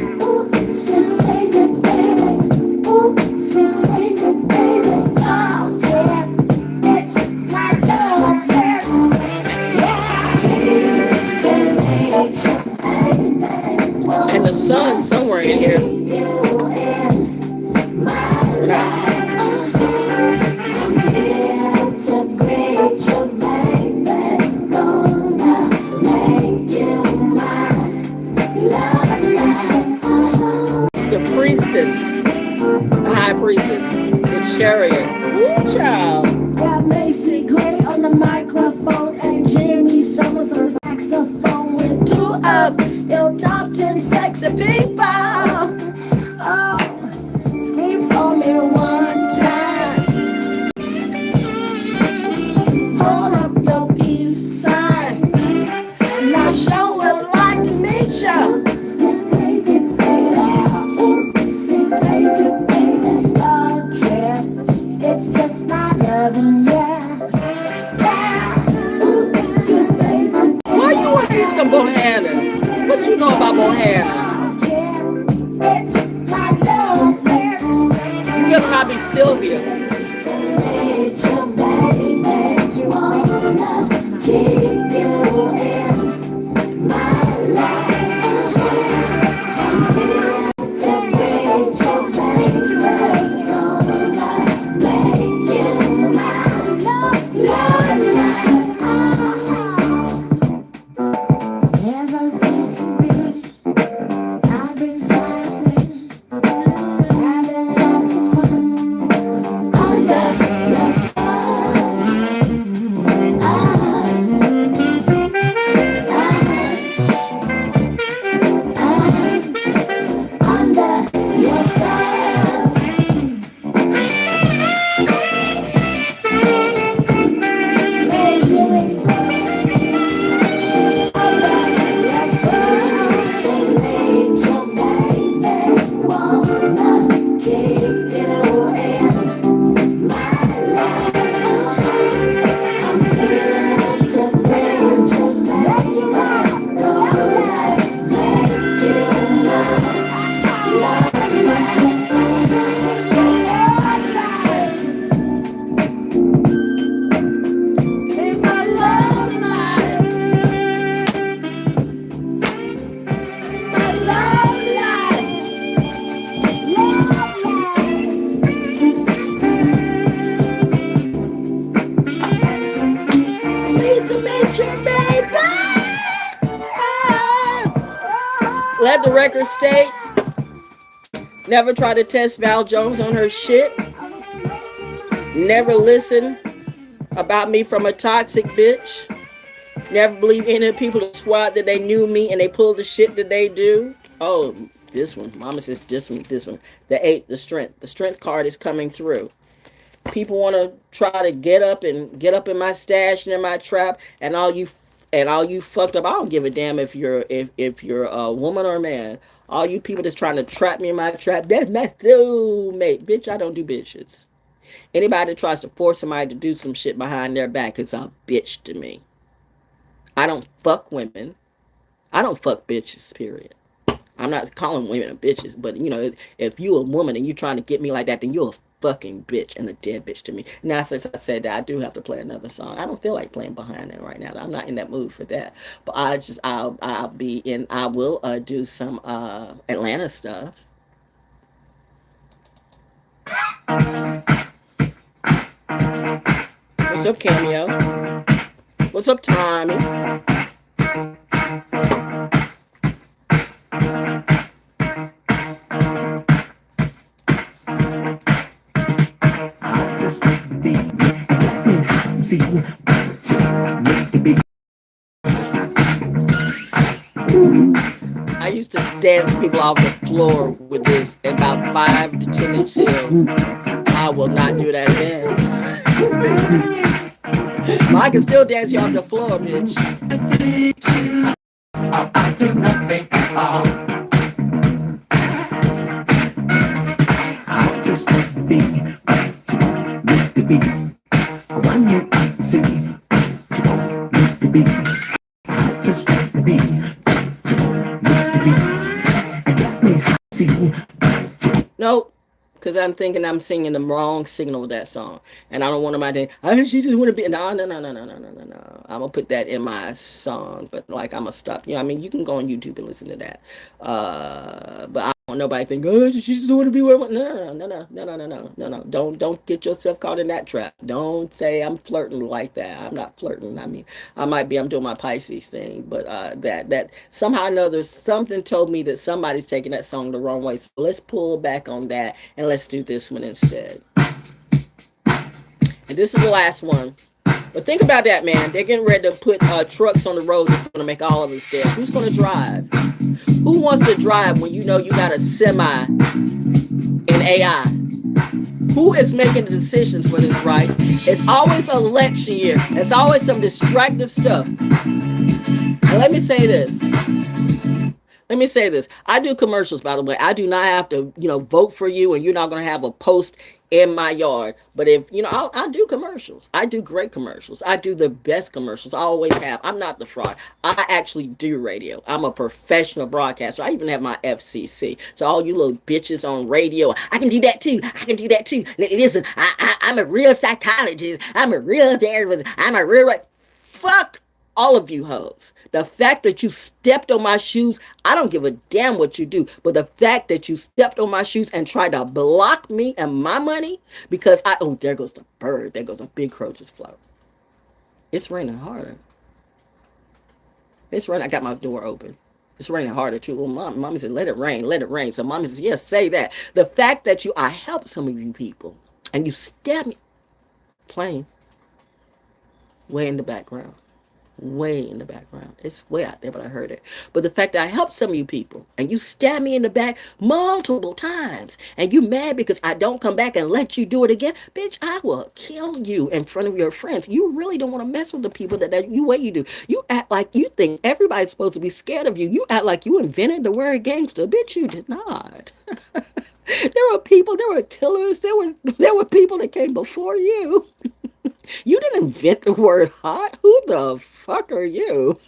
And the sun somewhere in here. The priestess, the high priestess, the chariot. Woo, child. Got Macy Gray on the microphone and Jamie Summers on the saxophone with two of your top 10 sexy people. Oh, scream for me one time. Hold up your peace sign. Now show would like to meet you. It's just my loving, yeah. Why you want to eat some Bohanna? What you know about Bohanna? You better not be Sylvia. record state. Never try to test Val Jones on her shit. Never listen about me from a toxic bitch. Never believe any of the people that swat that they knew me and they pulled the shit that they do. Oh, this one. Mama says this one. The 8, the strength. The strength card is coming through. People want to try to get up in my stash and in my trap, and all you fucked up. I don't give a damn if you're a woman or a man. All you people that's trying to trap me in my trap, that's my soulmate. Bitch, I don't do bitches. Anybody that tries to force somebody to do some shit behind their back is a bitch to me. I don't fuck women. I don't fuck bitches, period. I'm not calling women bitches, but you know, if you a woman and you trying to get me like that, then you're a fucking bitch and a dead bitch to me. Now, since I said that, I do have to play another song. I don't feel like playing behind it right now. I'm not in that mood for that. But I will do some Atlanta stuff. What's up, Cameo? What's up, Tommy? I used to dance people off the floor with this at about 5 to 10 inch heels. I will not do that again. But I can still dance you off the floor, bitch. I do nothing at all. I just want to be what you want me to be. One you can see what you want me to be. I just want to be what you want me to be. I got me see. Nope. Because I'm thinking I'm singing the wrong signal with that song. And I don't want nobody to think, she just want to be. No. I'm going to put that in my song. But like, I'm going to stop. You know, I mean, you can go on YouTube and listen to that. But I don't want nobody think, she just want to be where. No. Don't get yourself caught in that trap. Don't say I'm flirting like that. I'm not flirting. I mean, I'm doing my Pisces thing. But that somehow or another, something told me that somebody's taking that song the wrong way. So let's pull back on that and let's do this one instead. And this is the last one. But think about that, man. They're getting ready to put trucks on the road that's going to make all of us dead. Who's going to drive? Who wants to drive when you know you got a semi in AI? Who is making the decisions for this, right? It's always election year. It's always some distractive stuff. And let me say this. I do commercials, by the way. I do not have to, vote for you, and you're not going to have a post in my yard. But if, I do commercials. I do great commercials. I do the best commercials. I always have. I'm not the fraud. I actually do radio. I'm a professional broadcaster. I even have my FCC. So all you little bitches on radio, I can do that too. Listen, I'm a real psychologist. I'm a real therapist. Fuck all of you hoes. The fact that you stepped on my shoes, I don't give a damn what you do. But the fact that you stepped on my shoes and tried to block me and my money because there goes the bird. There goes a big crow just float. It's raining harder. It's raining. I got my door open. It's raining harder too. Well, mommy said, let it rain. So mommy says, yes, say that. The fact that I helped some of you people and you stabbed me. Plane. Way in the background. It's way out there, but I heard it. But the fact that I helped some of you people and you stabbed me in the back multiple times and you mad because I don't come back and let you do it again, bitch, I will kill you in front of your friends. You really don't want to mess with the people that way you do. You act like you think everybody's supposed to be scared of you. You act like you invented the word gangster. Bitch, you did not. There were people, there were killers, there were people that came before you. You didn't invent the word hot. Who the fuck are you?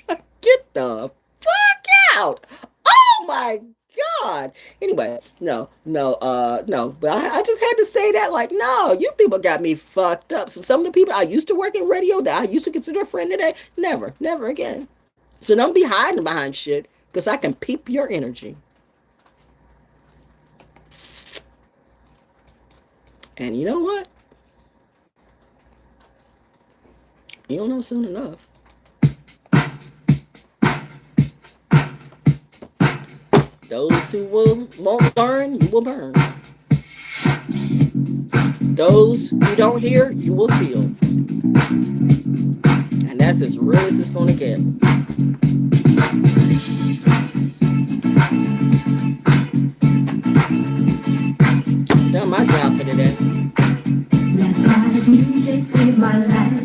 Get the fuck out. Oh my God. Anyway, no. But I just had to say that, like, no, you people got me fucked up. So some of the people I used to work in radio that I used to consider a friend today, never again. So don't be hiding behind shit because I can peep your energy. And you know what? You don't know soon enough. Those who won't learn, you will burn. Those who don't hear, you will feel. And that's as real as it's going to get. Done my job for today. Last night a DJ saved my life.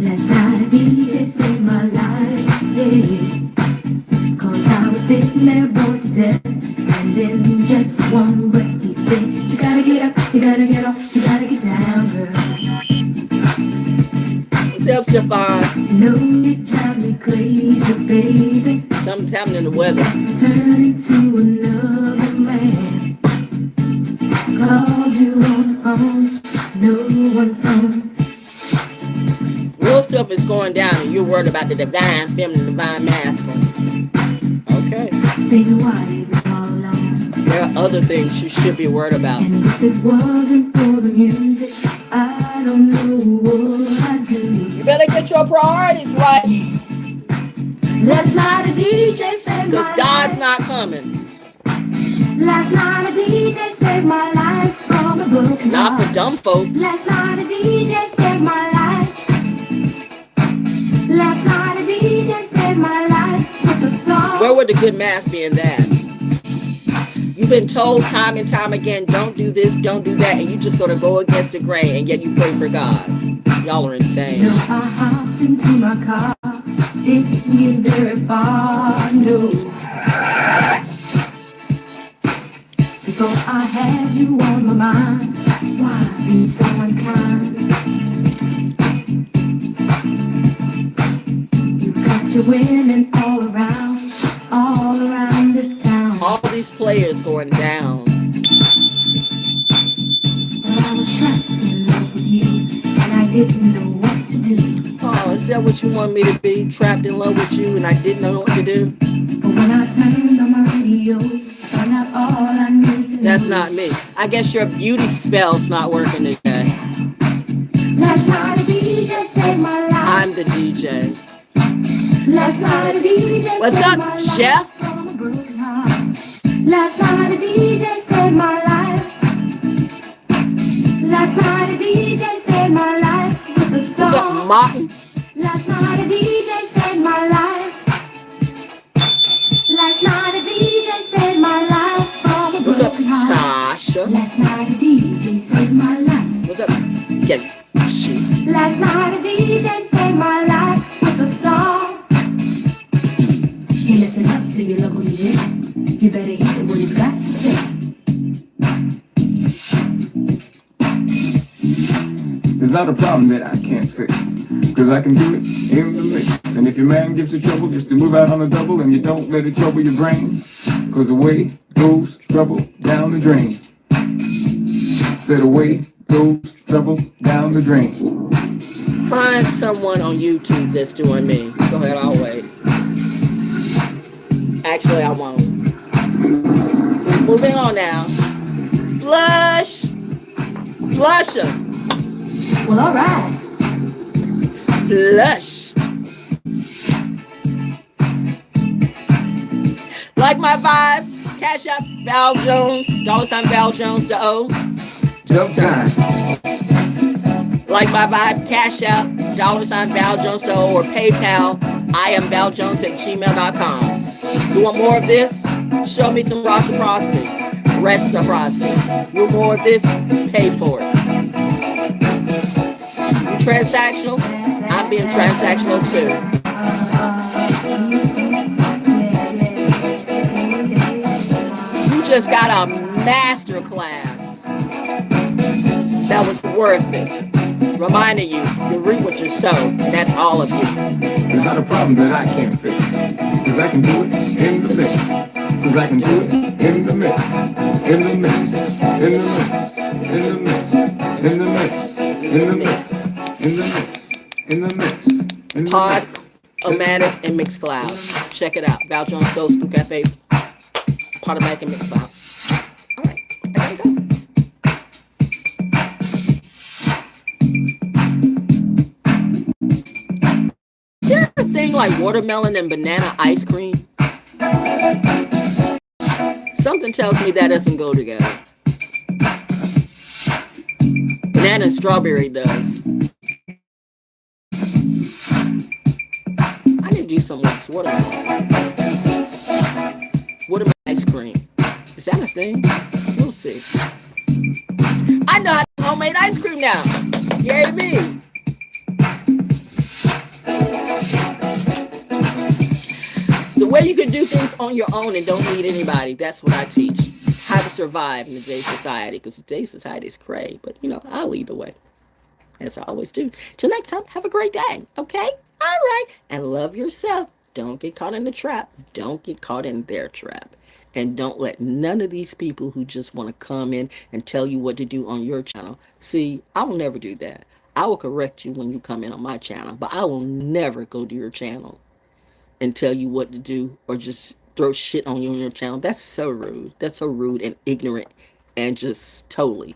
Last night a DJ saved my life, yeah. 'Cause I was sitting there bored to death, and in just one breath he said, you gotta get up, you gotta get off, you gotta get down, girl. What's up, Stefan? You know you drive me crazy, baby. Something's happening in the weather. Turn into another man. Called you on the phone, no one's home. Real stuff is going down and you're worried about the divine feminine, divine masculine. Okay. Baby, why leave it all alone? There are other things you should be worried about. And if it wasn't for the music, I don't know what I'd do. You better get your priorities right. Last night a DJ saved my Because life. God's not coming. Last night a DJ saved my life from the broken Not heart. for dumb folks. Last night a DJ saved my life. Last night a DJ saved my life with a song. Where would the good math be in that? You've been told time and time again, don't do this, don't do that, and you just gonna go against the grain, and yet you pray for God. Y'all are insane. No, I hopped into my car, didn't get very far, no. Before I had you on my mind, why be so unkind? You got your women all around this town. All these players going down. But I was trapped in love with you, and I didn't know what to do. Oh, is that what you want me to be? Trapped in love with you and I didn't know what to do? But when I turned on my radio, I found out all I knew to That's know. not me. I guess your beauty spell's not working today. Last night a DJ saved my life. I'm the DJ. Last night a DJ What's saved up, my life Jeff? from a broken heart. Last night a DJ saved my life. Last night a DJ saved my life with a What's up, song. Martin? Last night a DJ saved my life. Last night a DJ saved my life from a What's up, broken heart. Tasha? Last night a DJ saved my life. What's up, Jen? Last night a DJ saved my life with a song. You listen up to your local DJ. You better hear what he's got to say. There's not a problem that I can't fix, 'cause I can do it in the mix. And if your man gives you trouble, just to move out on a double, and you don't let it trouble your brain, 'cause away goes trouble down the drain. Said away goes trouble down the drain. Find someone on YouTube that's doing me. Go ahead, I'll wait. Actually, I won't. Moving on now. Flush! Flusher! Well, alright. Flush! Like my vibe? Cashapp ValJones, $ValJonesDaO. Jump time. Like my vibe? Cashapp $ValJonesDaO or PayPal iamvaljones@gmail.com. You want more of this? Show me some reciprocity. Reciprocity. You want more of this? Pay for it. You transactional? I'm being transactional too. You just got a master class. That was worth it. Reminding you, you reap what you sow, and that's all of you. There's not a problem that I can't fix, 'cause I can do it in the mix. 'Cause I can do it in the mix. In the mix. In the mix. In the mix. In the mix. In the mix. In the mix. In the mix. In the Pod, mix. Omatic, and MIXCLOUD. Check it out. ValJonesDaO, School Cafe, PODOMATIC, and MIXCLOUD. All right, I gotta go. Is there a thing like watermelon and banana ice cream? Something tells me that doesn't go together. Banana and strawberry does. I need to do something with this watermelon. Watermelon ice cream. Is that a thing? We'll see. I know how to do homemade ice cream now. Yay me. The way you can do things on your own and don't need anybody. That's what I teach. How to survive in today's society. Because today's society is cray. But, you know, I'll lead the way. As I always do. Till next time, have a great day. Okay? All right. And love yourself. Don't get caught in the trap. Don't get caught in their trap. And don't let none of these people who just want to come in and tell you what to do on your channel. See, I will never do that. I will correct you when you come in on my channel. But I will never go to your channel and tell you what to do or just throw shit on you on your channel. That's so rude. That's so rude and ignorant and just totally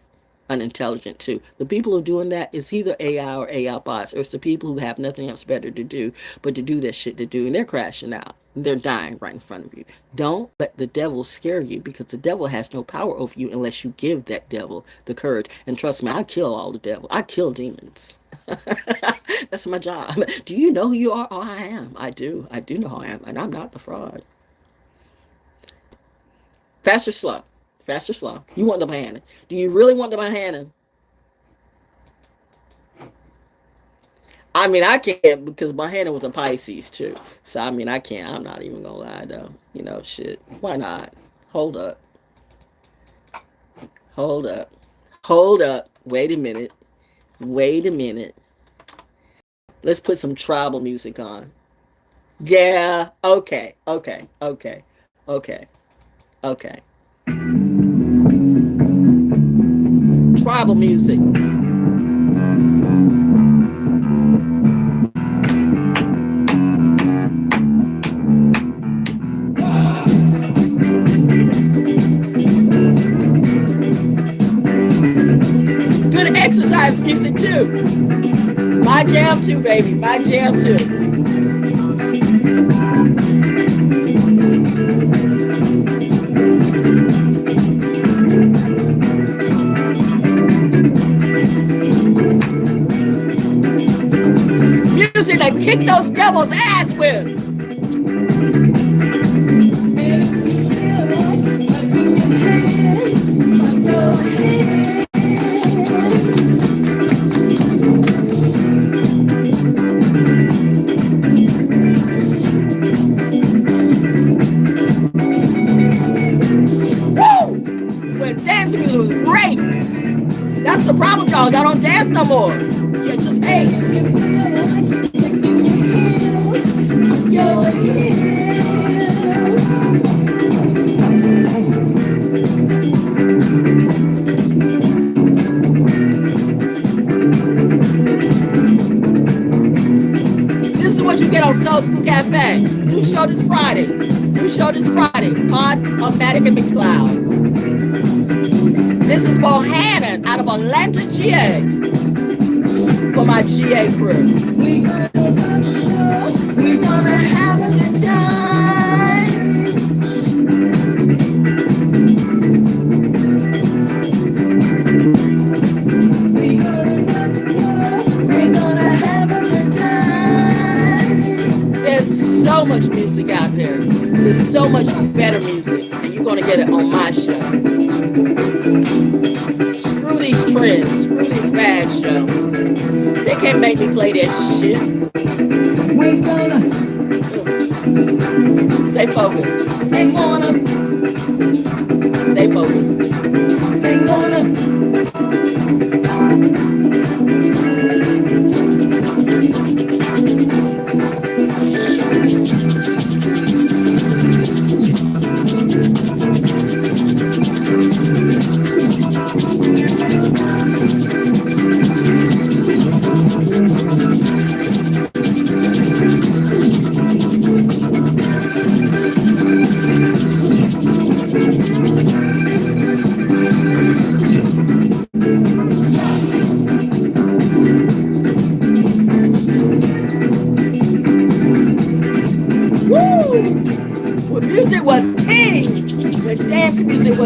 unintelligent too. The people who are doing that is either AI or AI bots, or it's the people who have nothing else better to do but to do that shit to do, and they're crashing out. They're dying right in front of you. Don't let the devil scare you, because the devil has no power over you unless you give that devil the courage. And trust me, I kill all the devil. I kill demons. That's my job. Do you know who you are? Oh, I am. I do. I do know who I am, and I'm not the fraud. Fast or slow? Fast or slow? You want the Bohannon? Do you really want the Bohannon? I mean, I can't, because Bohannon was a Pisces too. So, I mean, I can't. I'm not even going to lie, though. You know, shit. Why not? Hold up. Hold up. Hold up. Wait a minute. Wait a minute. Let's put some tribal music on. Yeah. Okay. Okay. Okay. Okay. Okay. Tribal music. Good exercise music too. My jam too, baby. My jam too. Music that kick those devils' ass with. Woo! When dancing music was great. That's the problem, y'all. Y'all don't dance no more. You just hate. This is what you get on Soul School Cafe. New show this Friday. New show this Friday. PODOMATIC and MIXCLOUD. This is Bohannon out of Atlanta, GA. For my GA crew. We're gonna have a good time. We're gonna have a good time. There's so much music out there. There's so much better music, and you're gonna get it on my show. Screw these trends. Screw this bad show. They can't make me play that shit. We're gonna stay focused. They wanna stay focused. They gonna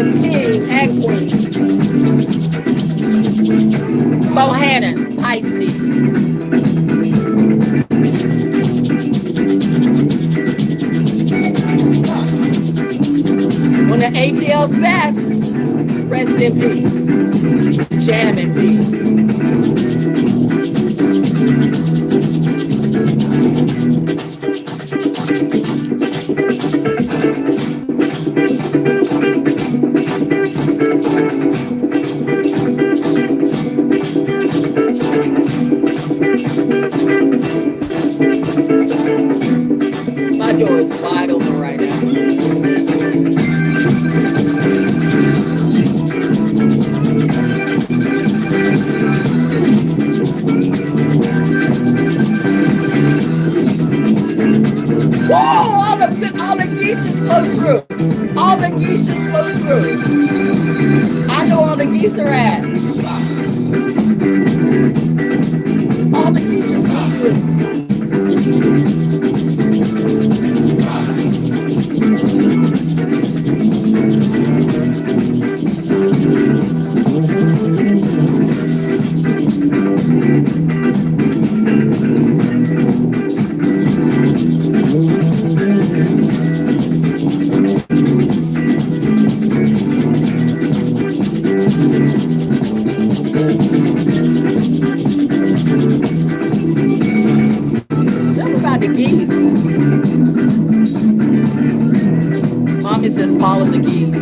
was king and queen. Bohannon, Pisces. When the ATL's best, rest in peace. Jam in peace. My door is wide open right now. Whoa! All the geese just flow through. All the geese just flow through. I know all the geese are at. All the geese just flow through. Mommy says follow the geese.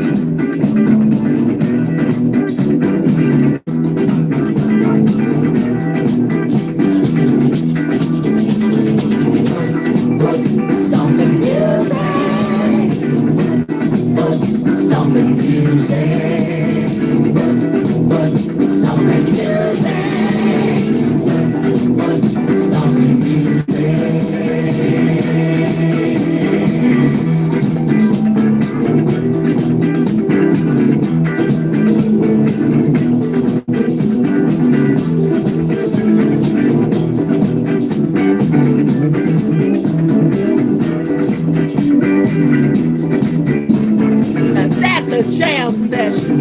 Jam session.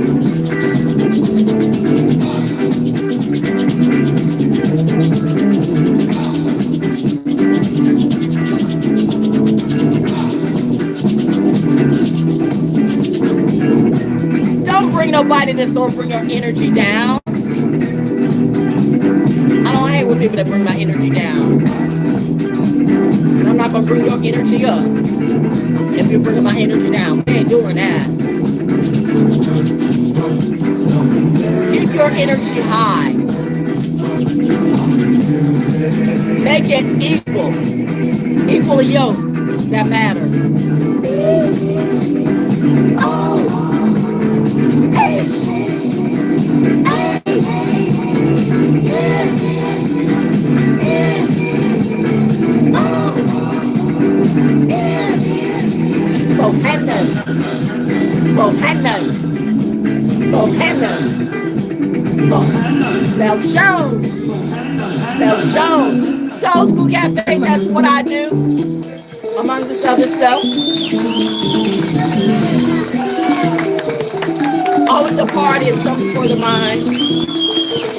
Don't bring nobody that's gonna bring your energy down. I don't hang with people that bring my energy down. And I'm not gonna bring your energy up if you're bringing my energy down. We ain't doing that. Keep your energy high. Make it equal. Equal yoke that matters. Bohannon. Bohannon. Bohannon. ValJones. ValJones. Soul School Cafe, that's what I do. Among this other stuff. Always a party and something for the mind.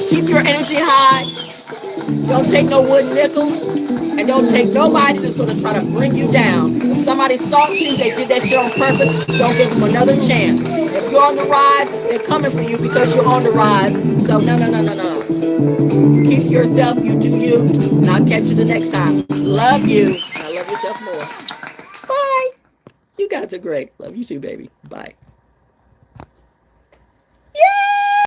Keep your energy high. Don't take no wooden nickels. And don't take nobody that's going to try to bring you down. If somebody salts you, they did that shit on purpose. Don't give them another chance. If you're on the rise, they're coming for you because you're on the rise. So no. Keep yourself, you do you. And I'll catch you the next time. Love you. I love yourself more. Bye. You guys are great. Love you too, baby. Bye.